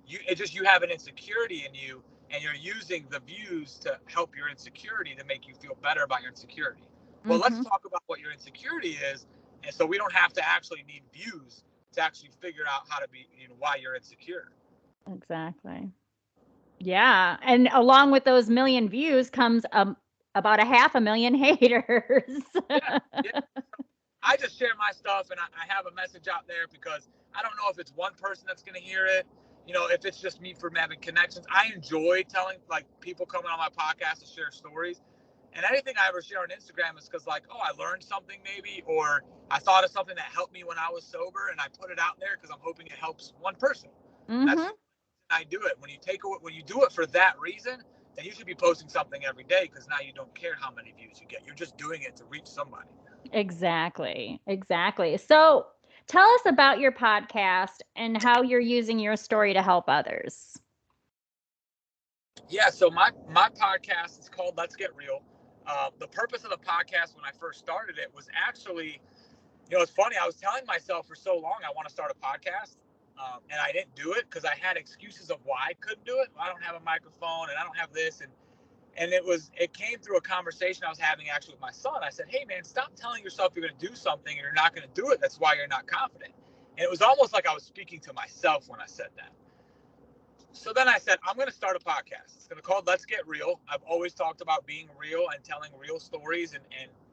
You have an insecurity in you and you're using the views to help your insecurity to make you feel better about your insecurity. Well, let's talk about what your insecurity is. And so we don't have to actually need views to actually figure out how to be, why you're insecure. Exactly. Yeah. And along with those 1 million views comes about 500,000 haters. Yeah. I just share my stuff and I have a message out there because I don't know if it's one person that's going to hear it. If it's just me from having connections. I enjoy telling like people coming on my podcast to share stories. And anything I ever share on Instagram is because like, I learned something maybe, or I thought of something that helped me when I was sober and I put it out there because I'm hoping it helps one person. That's why I do it. When you do it for that reason, then you should be posting something every day because now you don't care how many views you get. You're just doing it to reach somebody. Exactly. So tell us about your podcast and how you're using your story to help others. Yeah, so my podcast is called Let's Get Real. The purpose of the podcast when I first started it was actually, it's funny. I was telling myself for so long I want to start a podcast, and I didn't do it because I had excuses of why I couldn't do it. I don't have a microphone, and I don't have this, and it came through a conversation I was having actually with my son. I said, hey man, stop telling yourself you're going to do something and you're not going to do it. That's why you're not confident. And it was almost like I was speaking to myself when I said that. So then I said, I'm going to start a podcast. It's going to be called Let's Get Real. I've always talked about being real and telling real stories and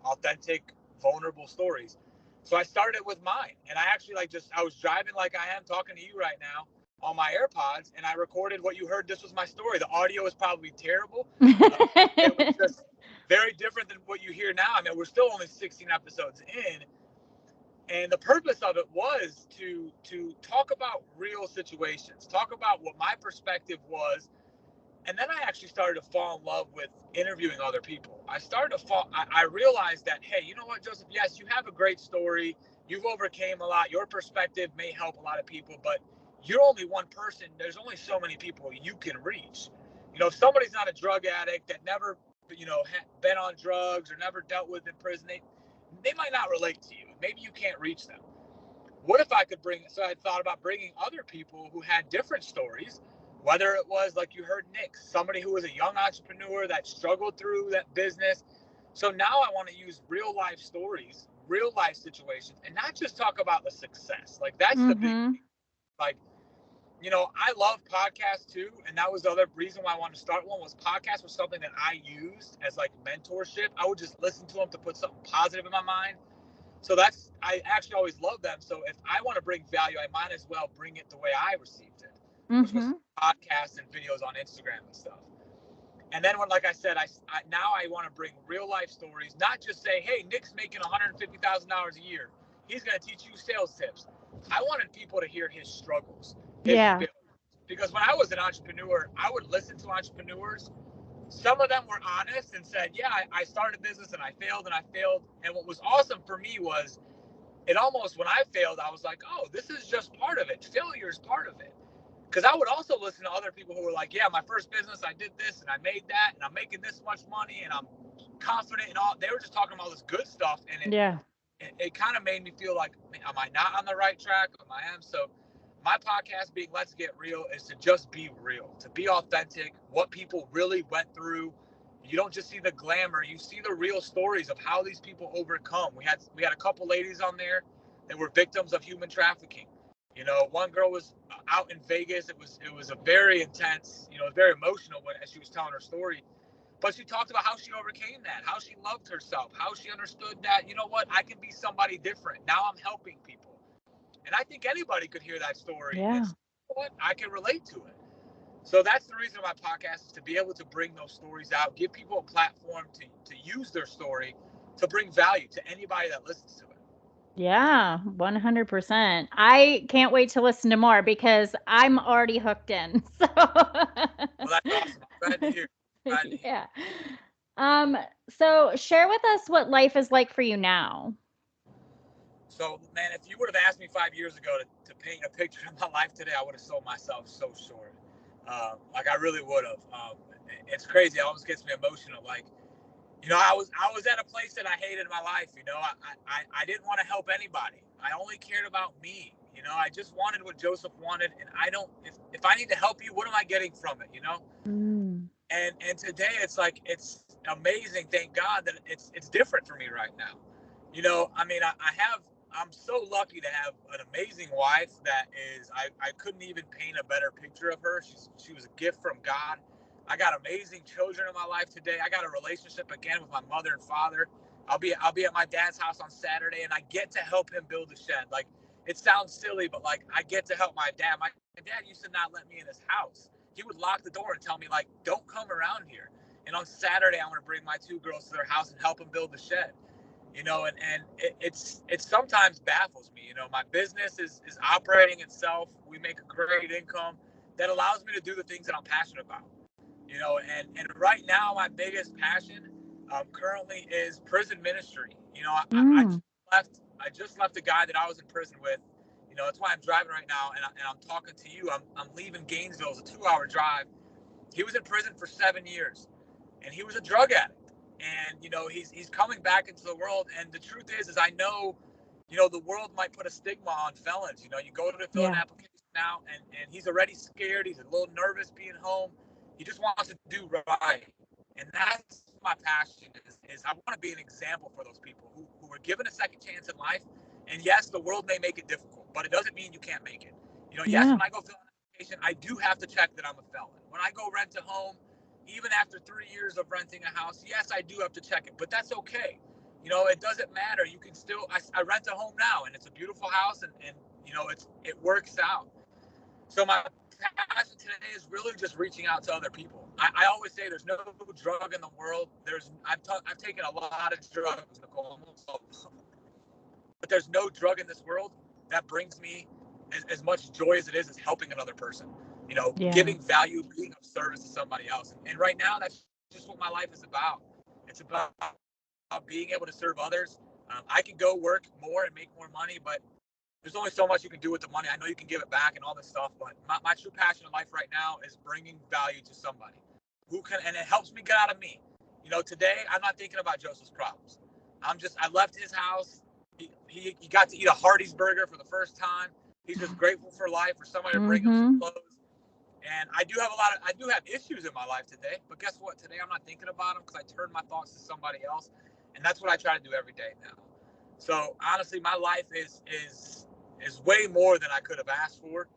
authentic, vulnerable stories. So I started it with mine. And I actually I was driving like I am talking to you right now on my AirPods, and I recorded what you heard. This was my story. The audio is probably terrible. It was just very different than what you hear now. I mean, we're still only 16 episodes in. And the purpose of it was to talk about real situations, talk about what my perspective was. And then I actually started to fall in love with interviewing other people. I realized that, hey, you know what, Joseph? Yes, you have a great story. You've overcame a lot. Your perspective may help a lot of people, but you're only one person. There's only so many people you can reach. If somebody's not a drug addict that never, been on drugs or never dealt with in prison, they might not relate to you. Maybe you can't reach them. What if I could so I thought about bringing other people who had different stories, whether it was like you heard Nick, somebody who was a young entrepreneur that struggled through that business. So now I want to use real life stories, real life situations, and not just talk about the success. Like that's the big thing. Like, I love podcasts too. And that was the other reason why I wanted to start one was podcasts was something that I used as like mentorship. I would just listen to them to put something positive in my mind. So I actually always loved them. So if I want to bring value, I might as well bring it the way I received it, which was podcasts and videos on Instagram and stuff. And then like I said, now I want to bring real life stories, not just say, hey, Nick's making $150,000 a year. He's going to teach you sales tips. I wanted people to hear his struggles. Because when I was an entrepreneur, I would listen to entrepreneurs. Some of them were honest and said, yeah, I started a business and I failed. And what was awesome for me was it almost, when I failed, I was like, oh, this is just part of it. Failure is part of it. Because I would also listen to other people who were like, yeah, my first business, I did this and I made that and I'm making this much money and I'm confident and all. They were just talking about all this good stuff, and it kind of made me feel like, am I not on the right track? I am. So my podcast being Let's Get Real is to just be real, to be authentic, what people really went through. You don't just see the glamour, you see the real stories of how these people overcome. We had a couple ladies on there that were victims of human trafficking. You know, one girl was out in Vegas. It was a very intense, you know, very emotional as she was telling her story. But she talked about how she overcame that, how she loved herself, how she understood that, you know what, I can be somebody different. Now I'm helping people. And I think anybody could hear that story and say, you know what, I can relate to it. So that's the reason my podcast is to be able to bring those stories out, give people a platform to use their story to bring value to anybody that listens to it. Yeah, 100%. I can't wait to listen to more because I'm already hooked in. So Well, that's awesome. I'm glad to hear. Yeah. So share with us what life is like for you now. So, man, if you would have asked me 5 years ago to paint a picture of my life today, I would have sold myself so short. Like I really would have. It's crazy. It almost gets me emotional. Like, you know, I was at a place that I hated in my life. You know, I didn't want to help anybody. I only cared about me. You know, I just wanted what Joseph wanted, and I don't. If I need to help you, what am I getting from it? You know. And today it's like, it's amazing. Thank God that it's different for me right now. You know, I mean, I'm so lucky to have an amazing wife that is, I couldn't even paint a better picture of her. She was a gift from God. I got amazing children in my life today. I got a relationship again with my mother and father. I'll be at my dad's house on Saturday, and I get to help him build a shed. Like, it sounds silly, but like, I get to help my dad. My dad used to not let me in his house. He would lock the door and tell me, like, don't come around here. And on Saturday, I'm going to bring my two girls to their house and help them build the shed. You know, and it's sometimes baffles me. You know, my business is operating itself. We make a great income that allows me to do the things that I'm passionate about. You know, and right now, my biggest passion currently is prison ministry. You know, I just left a guy that I was in prison with. You know, that's why I'm driving right now, and I'm talking to you. I'm leaving Gainesville. It's a 2-hour drive. He was in prison for 7 years, and he was a drug addict. And, you know, he's coming back into the world. And the truth is I know, you know, the world might put a stigma on felons. You know, you go to fill an application now, and he's already scared. He's a little nervous being home. He just wants to do right. And that's my passion is I want to be an example for those people who were given a second chance in life. And yes, the world may make it difficult, but it doesn't mean you can't make it. You know, yes, when I go fill an application, I do have to check that I'm a felon. When I go rent a home, even after 3 years of renting a house, yes, I do have to check it, but that's okay. You know, it doesn't matter. You can still, I rent a home now, and it's a beautiful house, and you know, it works out. So my passion today is really just reaching out to other people. I always say there's no drug in the world. I've taken a lot of drugs, Nicole, but there's no drug in this world that brings me as much joy as it is helping another person. You know, giving value, being of service to somebody else. And right now, that's just what my life is about. It's about being able to serve others. I can go work more and make more money, but there's only so much you can do with the money. I know you can give it back and all this stuff, but my true passion in life right now is bringing value to somebody who can, and it helps me get out of me. You know, today I'm not thinking about Joseph's problems. I left his house. He got to eat a Hardee's burger for the first time. He's just grateful for life, for somebody to bring him some clothes. And I do have issues in my life today, but guess what? Today I'm not thinking about them because I turned my thoughts to somebody else, and that's what I try to do every day now. So honestly, my life is way more than I could have asked for.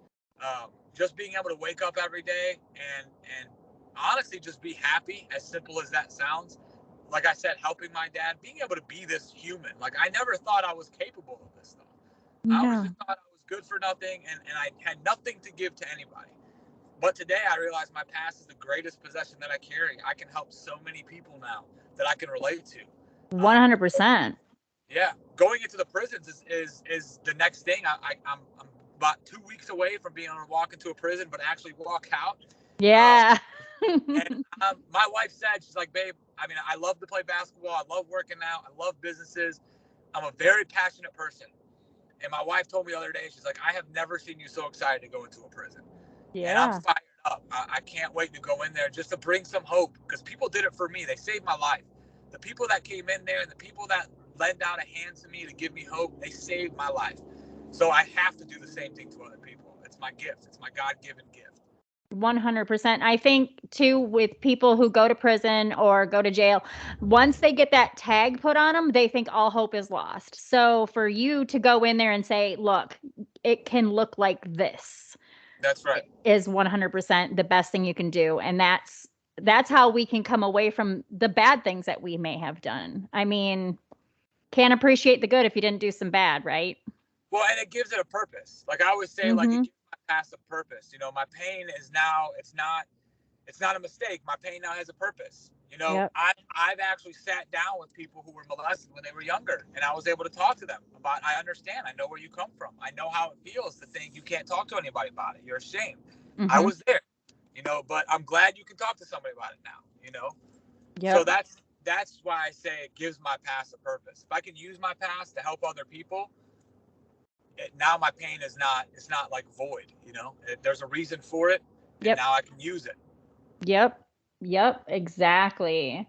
Just being able to wake up every day and honestly just be happy, as simple as that sounds. Like I said, helping my dad, being able to be this human. Like, I never thought I was capable of this stuff. I always just thought I was good for nothing, and I had nothing to give to anybody. But today I realize my past is the greatest possession that I carry. I can help so many people now that I can relate to. 100%. Yeah, going into the prisons is the next thing. I'm about 2 weeks away from being able to walk into a prison, but actually walk out. Yeah. And my wife said, she's like, babe, I mean, I love to play basketball. I love working out. I love businesses. I'm a very passionate person. And my wife told me the other day, she's like, I have never seen you so excited to go into a prison. And I'm Yeah. fired up. I can't wait to go in there just to bring some hope, because people did it for me. They saved my life. The people that came in there and the people that lent out a hand to me to give me hope, they saved my life. So I have to do the same thing to other people. It's my gift. It's my God-given gift. 100%. I think too, with people who go to prison or go to jail, once they get that tag put on them, they think all hope is lost. So for you to go in there and say, look, it can look like this, That's right. is 100% the best thing you can do. And that's how we can come away from the bad things that we may have done. I mean, can't appreciate the good if you didn't do some bad, right? Well, and it gives it a purpose. Like I always say, like it Mm-hmm. gives my past a purpose. You know, my pain is now, it's not a mistake. My pain now has a purpose. You know, Yep. I've actually sat down with people who were molested when they were younger, and I was able to talk to them about, I understand, I know where you come from. I know how it feels to think you can't talk to anybody about it. You're ashamed. I Mm-hmm. was there, you know, but I'm glad you can talk to somebody about it now, you know? So Yep. that's why I say it gives my past a purpose. If I can use my past to help other people, now my pain is not, it's not like void, you know? There's a reason for it, and Yep. now I can use it. Yep. Yep. Exactly.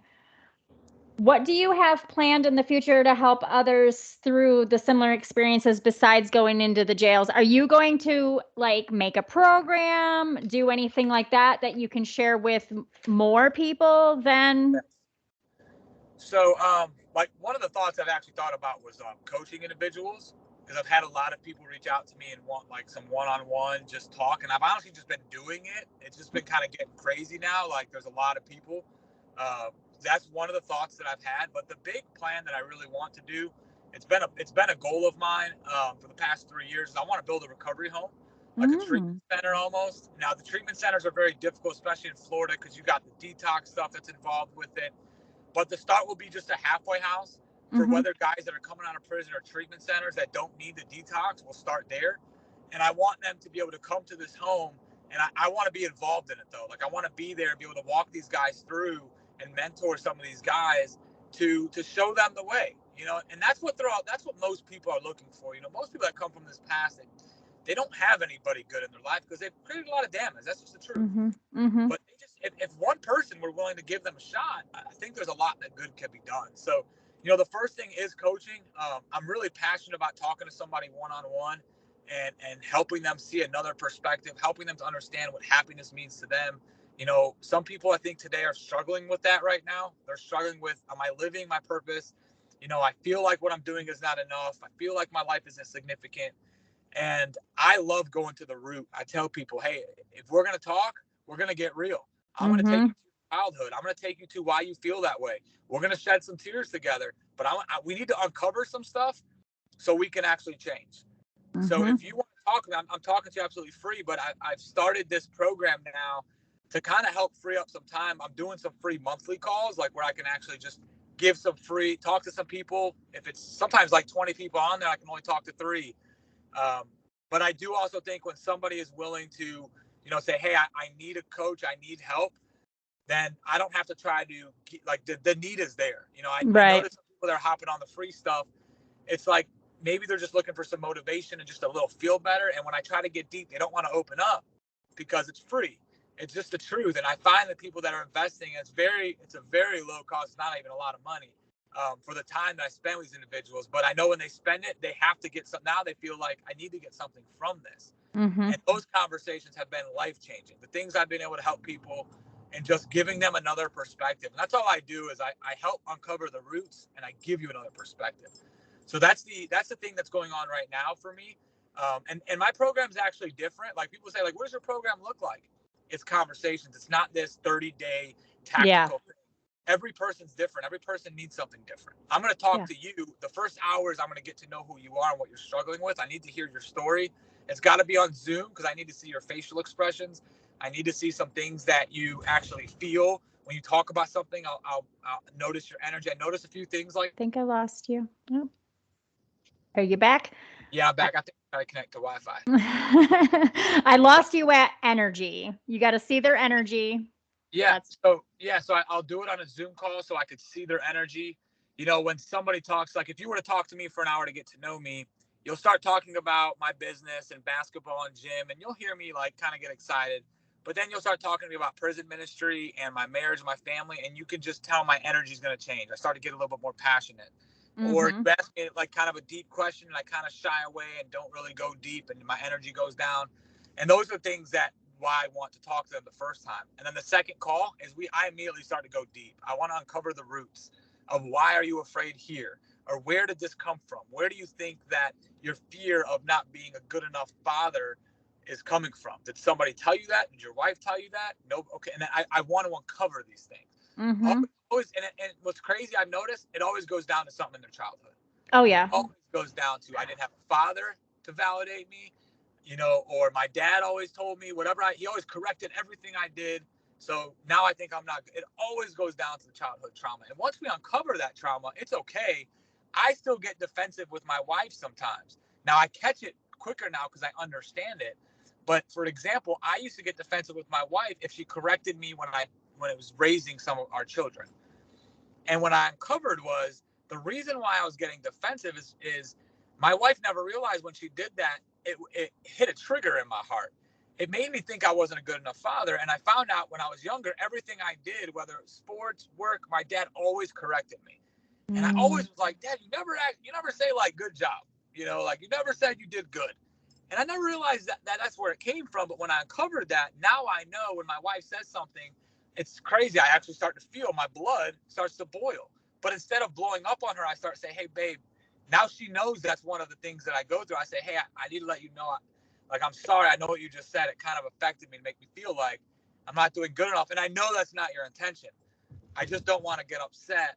What do you have planned in the future to help others through the similar experiences besides going into the jails? Are you going to like make a program, do anything like that that you can share with more people than? So, like one of the thoughts I've actually thought about was coaching individuals, because I've had a lot of people reach out to me and want like some one-on-one just talk, and I've honestly just been doing it. It's just been kind of getting crazy now. Like there's a lot of people. Uh, that's one of the thoughts that I've had. But the big plan that I really want to do, it's been a goal of mine for the past 3 years. Is I want to build a recovery home, like a treatment center almost. Now the treatment centers are very difficult, especially in Florida, because you got the detox stuff that's involved with it. But the start will be just a halfway house for Mm-hmm. whether guys that are coming out of prison or treatment centers that don't need the detox will start there. And I want them to be able to come to this home. And I want to be involved in it though. Like I want to be there and be able to walk these guys through and mentor some of these guys to show them the way, you know. And that's what that's what most people are looking for. You know, most people that come from this past, they don't have anybody good in their life because they've created a lot of damage. That's just the truth. Mm-hmm. Mm-hmm. But they just, if one person were willing to give them a shot, I think there's a lot that good can be done. So, you know, the first thing is coaching. I'm really passionate about talking to somebody one-on-one and helping them see another perspective, helping them to understand what happiness means to them. You know, some people I think today are struggling with that right now. They're struggling with, am I living my purpose? You know, I feel like what I'm doing is not enough. I feel like my life is insignificant. And I love going to the root. I tell people, hey, if we're going to talk, we're going to get real. I'm going to take Mm-hmm. you to your childhood. I'm going to take you to why you feel that way. We're going to shed some tears together, but we need to uncover some stuff so we can actually change. So Mm-hmm. if you want to talk, I'm talking to you absolutely free, but I've started this program now to kind of help free up some time. I'm doing some free monthly calls, like where I can actually just give some free, talk to some people. If it's sometimes like 20 people on there, I can only talk to 3. But I do also think when somebody is willing to, you know, say, hey, I need a coach, I need help, then I don't have to try to, like, the need is there. You know, I Right. notice people that are hopping on the free stuff, it's like maybe they're just looking for some motivation and just a little feel better. And when I try to get deep, they don't want to open up because it's free. It's just the truth. And I find that people that are investing, it's a very low cost, it's not even a lot of money. For the time that I spend with these individuals. But I know when they spend it, they have to get some. Now they feel like I need to get something from this. Mm-hmm. And those conversations have been life changing. The things I've been able to help people and just giving them another perspective. And that's all I do is I help uncover the roots and I give you another perspective. So that's the thing that's going on right now for me. And my program is actually different. Like people say, like, what does your program look like? It's conversations. It's not this 30-day Yeah. tactical thing. Every person's different. Every person needs something different. I'm going to talk Yeah. to you. The first hours, I'm going to get to know who you are and what you're struggling with. I need to hear your story. It's got to be on Zoom because I need to see your facial expressions. I need to see some things that you actually feel when you talk about something. I'll notice your energy. I notice a few things like. I think I lost you. Oh. Are you back? Yeah, I'm back. I think I connect to Wi-Fi. I lost you at energy. You got to see their energy. Yeah. That's So I'll do it on a Zoom call so I could see their energy. You know, when somebody talks, like if you were to talk to me for an hour to get to know me, you'll start talking about my business and basketball and gym, and you'll hear me like kind of get excited. But then you'll start talking to me about prison ministry and my marriage and my family, and you can just tell my energy is going to change. I start to get a little bit more passionate. Or you ask me like kind of a deep question, and I kind of shy away and don't really go deep, and my energy goes down. And those are things that why I want to talk to them the first time. And then the second call is I immediately start to go deep. I want to uncover the roots of why are you afraid here? Or where did this come from? Where do you think that your fear of not being a good enough father is coming from? Did somebody tell you that? Did your wife tell you that? No. Okay. And then I want to uncover these things. Always, and what's crazy, I've noticed, it always goes down to something in their childhood. Oh, yeah. It always goes down to I didn't have a father to validate me, or my dad always told me he always corrected everything I did. So now I think I'm not good. It always goes down to the childhood trauma. And once we uncover that trauma, it's okay. I still get defensive with my wife sometimes. Now I catch it quicker now because I understand it. But for example, I used to get defensive with my wife if she corrected me when it was raising some of our children. And what I uncovered was the reason why I was getting defensive is my wife never realized when she did that, it hit a trigger in my heart. It made me think I wasn't a good enough father. And I found out when I was younger, everything I did, whether it was sports, work, my dad always corrected me. And I always was like, Dad, you never say like good job, like you never said you did good. And I never realized that that's where it came from. But when I uncovered that, now I know when my wife says something, it's crazy. I actually start to feel my blood starts to boil. But instead of blowing up on her, I start to say, hey, babe, now she knows that's one of the things that I go through. I say, hey, I need to let you know, I'm sorry. I know what you just said. It kind of affected me to make me feel like I'm not doing good enough. And I know that's not your intention. I just don't want to get upset.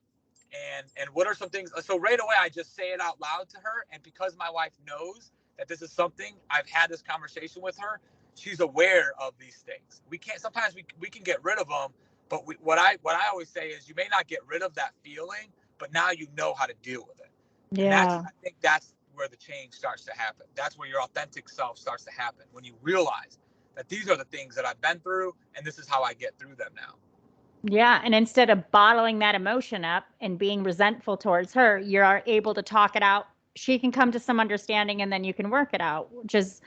And what are some things? So right away, I just say it out loud to her. And because my wife knows that this is something, I've had this conversation with her, she's aware of these things. Sometimes we can get rid of them. But what I always say is you may not get rid of that feeling, but now you know how to deal with it. Yeah. And I think that's where the change starts to happen. That's where your authentic self starts to happen, when you realize that these are the things that I've been through and this is how I get through them now. Yeah. And instead of bottling that emotion up and being resentful towards her, you are able to talk it out. She can come to some understanding and then you can work it out, which is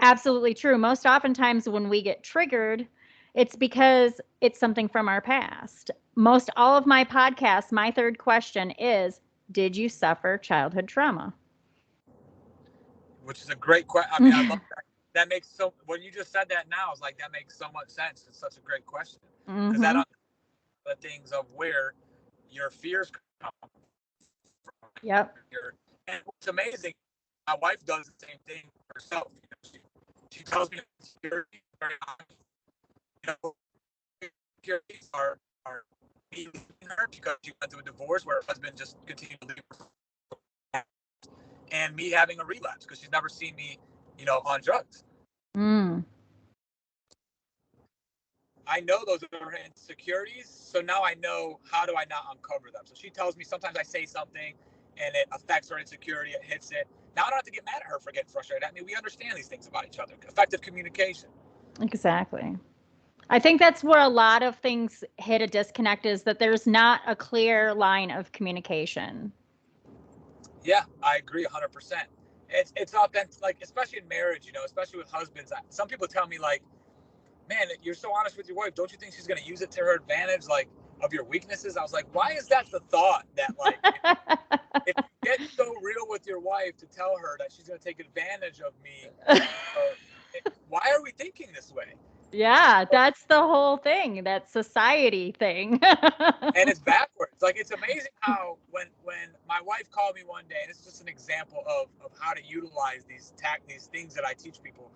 absolutely true. Most oftentimes when we get triggered, it's because it's something from our past. Most all of my podcasts, my third question is, did you suffer childhood trauma? Which is a great question. I mean, I love that. That makes when you just said that now, it's like that makes so much sense. It's such a great question because that the things of where your fears come from. Yep. And what's amazing, my wife does the same thing herself. She tells me insecurities very honest. Insecurities are me leaving her because she went through a divorce where her husband just continued to leave her, and me having a relapse because she's never seen me, on drugs. I know those are her insecurities, so now I know how do I not uncover them. So she tells me sometimes I say something and it affects her insecurity, it hits it. Now I don't have to get mad at her for getting frustrated. I mean, we understand these things about each other. Effective communication. Exactly. I think that's where a lot of things hit a disconnect, is that there's not a clear line of communication. Yeah, I agree 100%. It's authentic, like especially in marriage, especially with husbands. Some people tell me like, man, you're so honest with your wife. Don't you think she's going to use it to her advantage, like of your weaknesses? I was like, why is that the thought that like, if you get so real with your wife to tell her that she's going to take advantage of me, why are we thinking this way? Yeah, that's the whole thing, that society thing. And it's backwards. Like, it's amazing how when my wife called me one day, and it's just an example of how to utilize these things that I teach people.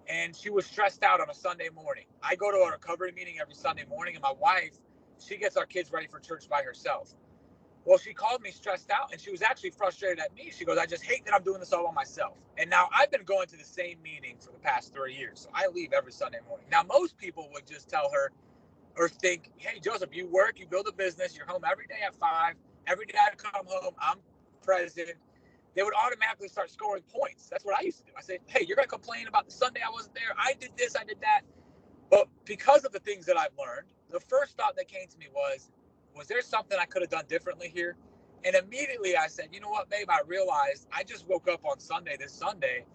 And she was stressed out on a Sunday morning. I go to a recovery meeting every Sunday morning, and my wife, she gets our kids ready for church by herself. Well, she called me stressed out, and she was actually frustrated at me. She goes, I just hate that I'm doing this all by myself. And now I've been going to the same meeting for the past 3 years. So I leave every Sunday morning. Now, most people would just tell her or think, hey, Joseph, you work, you build a business, you're home every day at 5. Every day I come home, I'm present. They would automatically start scoring points. That's what I used to do. I say, hey, you're going to complain about the Sunday I wasn't there. I did this, I did that. But because of the things that I've learned, the first thought that came to me was there something I could have done differently here? And immediately I said, you know what, babe, I realized I just woke up on this Sunday,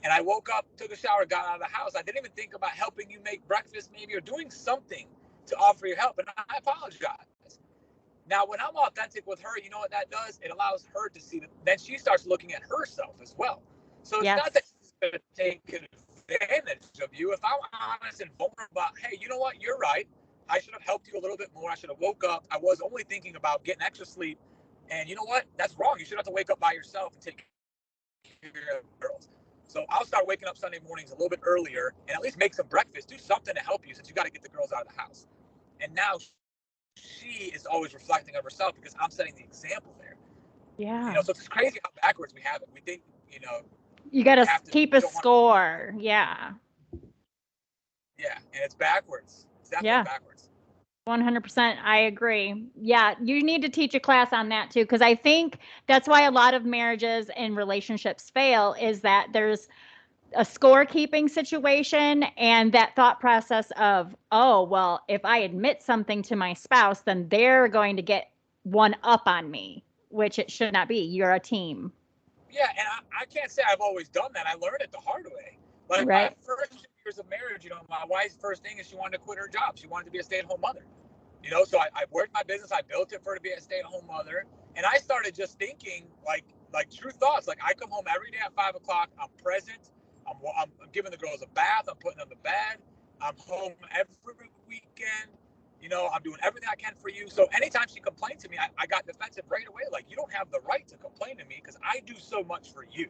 and I woke up, took a shower, got out of the house. I didn't even think about helping you make breakfast maybe, or doing something to offer your help. And I apologize. Now, when I'm authentic with her, you know what that does? It allows her to see that. Then she starts looking at herself as well. So it's not that Yes. she's going to take advantage of you. If I'm honest and vulnerable about, hey, you know what? You're right. I should have helped you a little bit more. I should have woke up. I was only thinking about getting extra sleep. And you know what? That's wrong. You should have to wake up by yourself and take care of the girls. So I'll start waking up Sunday mornings a little bit earlier and at least make some breakfast. Do something to help you, since you got to get the girls out of the house. And now she is always reflecting of herself because I'm setting the example there. Yeah. So it's crazy how backwards we have it. We think, you got to keep a don't want score. Yeah. Yeah, and it's backwards. It's definitely Yeah. backwards. 100%. I agree. Yeah. You need to teach a class on that too. Cause I think that's why a lot of marriages and relationships fail, is that there's a scorekeeping situation and that thought process of, oh, well, if I admit something to my spouse, then they're going to get one up on me, which it should not be. You're a team. Yeah, and I can't say I've always done that. I learned it the hard way. Like my Right. first 2 years of marriage, my wife's first thing is she wanted to quit her job. She wanted to be a stay-at-home mother. So I worked my business. I built it for her to be a stay-at-home mother. And I started just thinking like true thoughts. Like, I come home every day at 5 o'clock. I'm present. I'm giving the girls a bath. I'm putting them to bed. I'm home every weekend. I'm doing everything I can for you. So anytime she complained to me, I got defensive right away. Like, you don't have the right to complain to me because I do so much for you.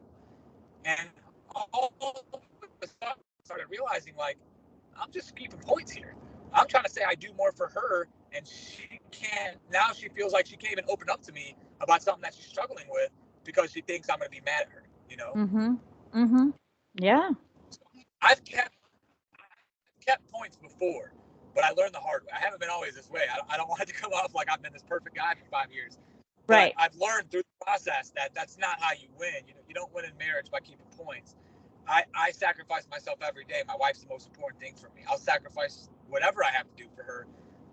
And all of a sudden, I started realizing, like, I'm just keeping points here. I'm trying to say I do more for her, and she can't. Now she feels like she can't even open up to me about something that she's struggling with because she thinks I'm going to be mad at her. Mm-hmm. Mm-hmm. Yeah. So I've kept points before, but I learned the hard way. I haven't been always this way. I don't want it to come off like I've been this perfect guy for 5 years. But Right. I've learned through the process that that's not how you win. You don't win in marriage by keeping points. I sacrifice myself every day. My wife's the most important thing for me. I'll sacrifice whatever I have to do for her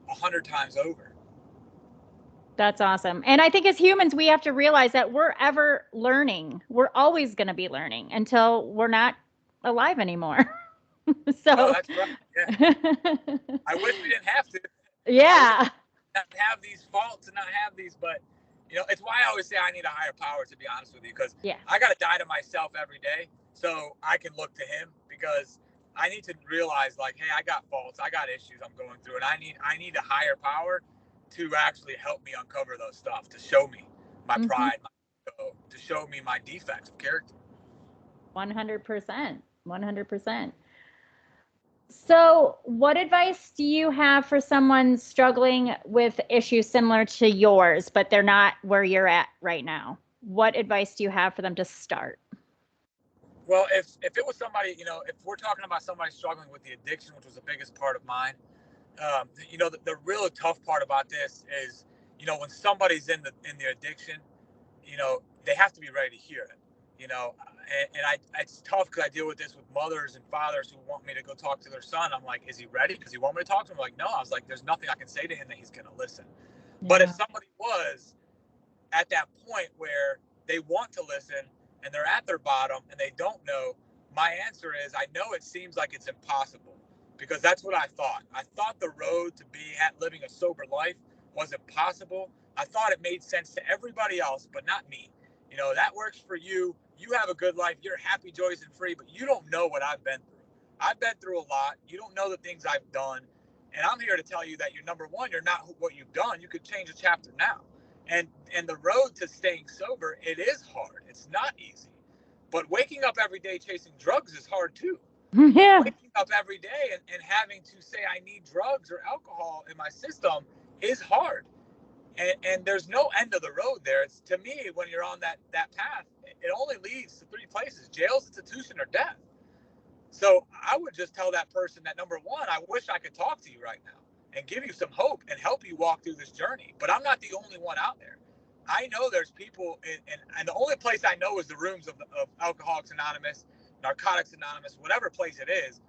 100 times over. That's awesome. And I think as humans, we have to realize that we're ever learning. We're always going to be learning until we're not alive anymore. No, So, that's right. Yeah. I wish we didn't have to. yeah. Not have these faults and not have these, but it's why I always say I need a higher power, to be honest with you, because Yeah. I got to die to myself every day so I can look to him, because I need to realize, like, hey, I got faults, I got issues I'm going through, and I need a higher power to actually help me uncover those stuff, to show me my pride, my ego, to show me my defects of character. 100%. 100%. So, what advice do you have for someone struggling with issues similar to yours, but they're not where you're at right now? What advice do you have for them to start? Well, if it was somebody, if we're talking about somebody struggling with the addiction, which was the biggest part of mine, the really tough part about this is, when somebody's in the addiction, they have to be ready to hear it. It's tough because I deal with this with mothers and fathers who want me to go talk to their son. I'm like, is he ready? Does he want me to talk to him? I'm like, no. I was like, there's nothing I can say to him that he's going to listen. Yeah. But if somebody was at that point where they want to listen and they're at their bottom and they don't know, my answer is, I know it seems like it's impossible, because that's what I thought. I thought the road to living a sober life was impossible. I thought it made sense to everybody else, but not me. That works for you. You have a good life. You're happy, joyous, and free, but you don't know what I've been through. I've been through a lot. You don't know the things I've done. And I'm here to tell you that you're, number one, you're not what you've done. You could change a chapter now. And the road to staying sober, it is hard. It's not easy. But waking up every day chasing drugs is hard too. Yeah. Waking up every day and having to say I need drugs or alcohol in my system is hard. And there's no end of the road there. It's, to me, when you're on that path, it only leads to three places: jail, institution, or death. So I would just tell that person that, number one, I wish I could talk to you right now and give you some hope and help you walk through this journey. But I'm not the only one out there. I know there's people, and the only place I know is the rooms of Alcoholics Anonymous, Narcotics Anonymous, whatever place it is.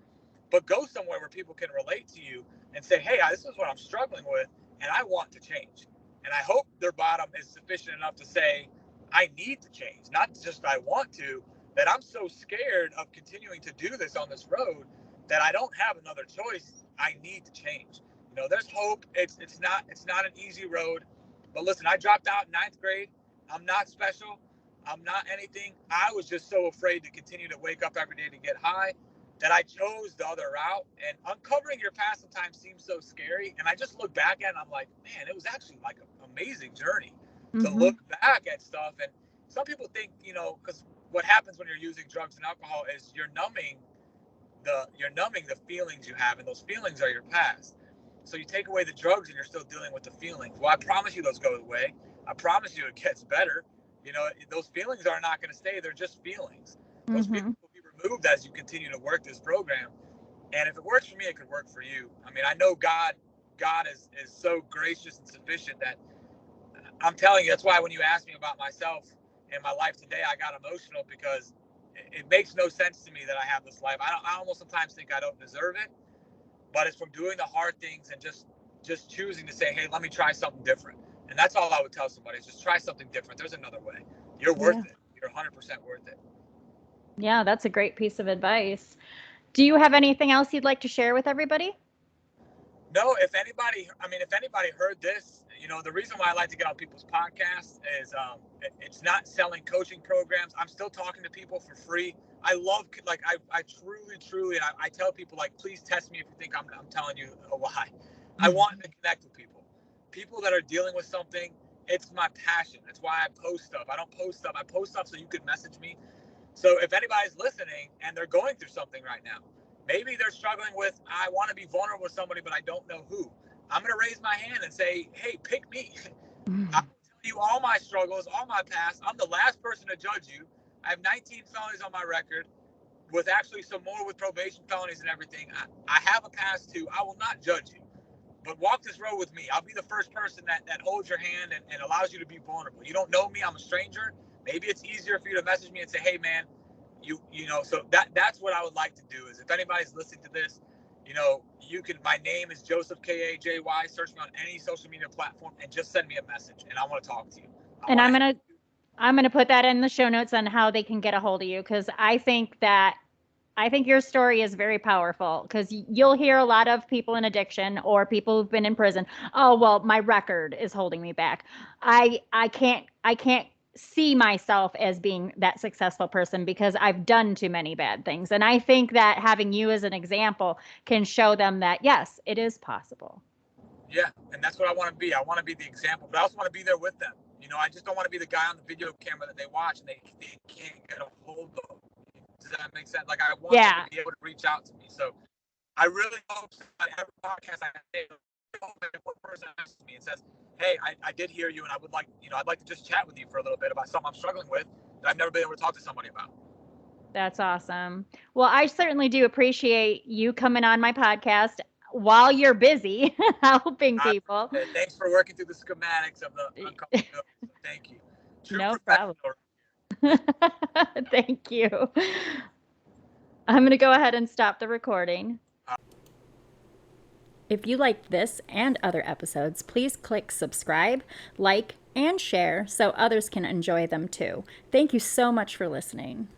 But go somewhere where people can relate to you and say, hey, this is what I'm struggling with, and I want to change. And I hope their bottom is sufficient enough to say, I need to change, not just I want to, that I'm so scared of continuing to do this on this road that I don't have another choice. I need to change. There's hope. It's not an easy road. But listen, I dropped out in ninth grade. I'm not special. I'm not anything. I was just so afraid to continue to wake up every day to get high that I chose the other route. And uncovering your past sometimes seems so scary. And I just look back at it and I'm like, man, it was actually like an amazing journey to look back at stuff. And some people think, because what happens when you're using drugs and alcohol is you're numbing the feelings you have, and those feelings are your past. So you take away the drugs and you're still dealing with the feelings. Well, I promise you those go away. I promise you it gets better. Those feelings are not going to stay. They're just feelings. Those feelings will be removed as you continue to work this program. And if it works for me, it could work for you. I mean, I know God is so gracious and sufficient that I'm telling you, that's why when you asked me about myself and my life today, I got emotional, because it makes no sense to me that I have this life. I almost sometimes think I don't deserve it, but it's from doing the hard things and just choosing to say, hey, let me try something different. And that's all I would tell somebody, is just try something different. There's another way. You're worth it. You're 100% worth it. Yeah, that's a great piece of advice. Do you have anything else you'd like to share with everybody? No, if anybody heard this, the reason why I like to get on people's podcasts is it's not selling coaching programs. I'm still talking to people for free. I love, I truly, and I tell people, please test me if you think I'm telling you a lie. I want to connect with people that are dealing with something. It's my passion. That's why I post stuff. I don't post stuff. I post stuff so you can message me. So if anybody's listening and they're going through something right now, maybe they're struggling with, I want to be vulnerable with somebody, but I don't know who. I'm going to raise my hand and say, hey, pick me. I'll tell you all my struggles, all my past. I'm the last person to judge you. I have 19 felonies on my record, with actually some more with probation felonies and everything. I have a past too. I will not judge you. But walk this road with me. I'll be the first person that holds your hand and allows you to be vulnerable. You don't know me. I'm a stranger. Maybe it's easier for you to message me and say, hey, man, so that's what I would like to do, is if anybody's listening to this, you can, my name is Joseph, Kajy. Search me on any social media platform and just send me a message, and I want to talk to you. And I'm gonna put that in the show notes on how they can get a hold of you, because I think your story is very powerful, because you'll hear a lot of people in addiction or people who've been in prison. Oh, well, my record is holding me back. I can't see myself as being that successful person because I've done too many bad things. And I think that having you as an example can show them that, yes, it is possible. Yeah, and that's what I want to be. I want to be the example, but I also want to be there with them. I just don't want to be the guy on the video camera that they watch and they can't get a hold of. Does that make sense? I want them to be able to reach out to me. So I really hope that every podcast I say, one person asks me and says, hey, I did hear you, and I would like, I'd like to just chat with you for a little bit about something I'm struggling with that I've never been able to talk to somebody about. That's awesome. Well, I certainly do appreciate you coming on my podcast while you're busy helping people. Thanks for working through the schematics of the uncomfortable. Thank you. No problem. Thank you. I'm going to go ahead and stop the recording. If you liked this and other episodes, please click subscribe, like, and share so others can enjoy them too. Thank you so much for listening.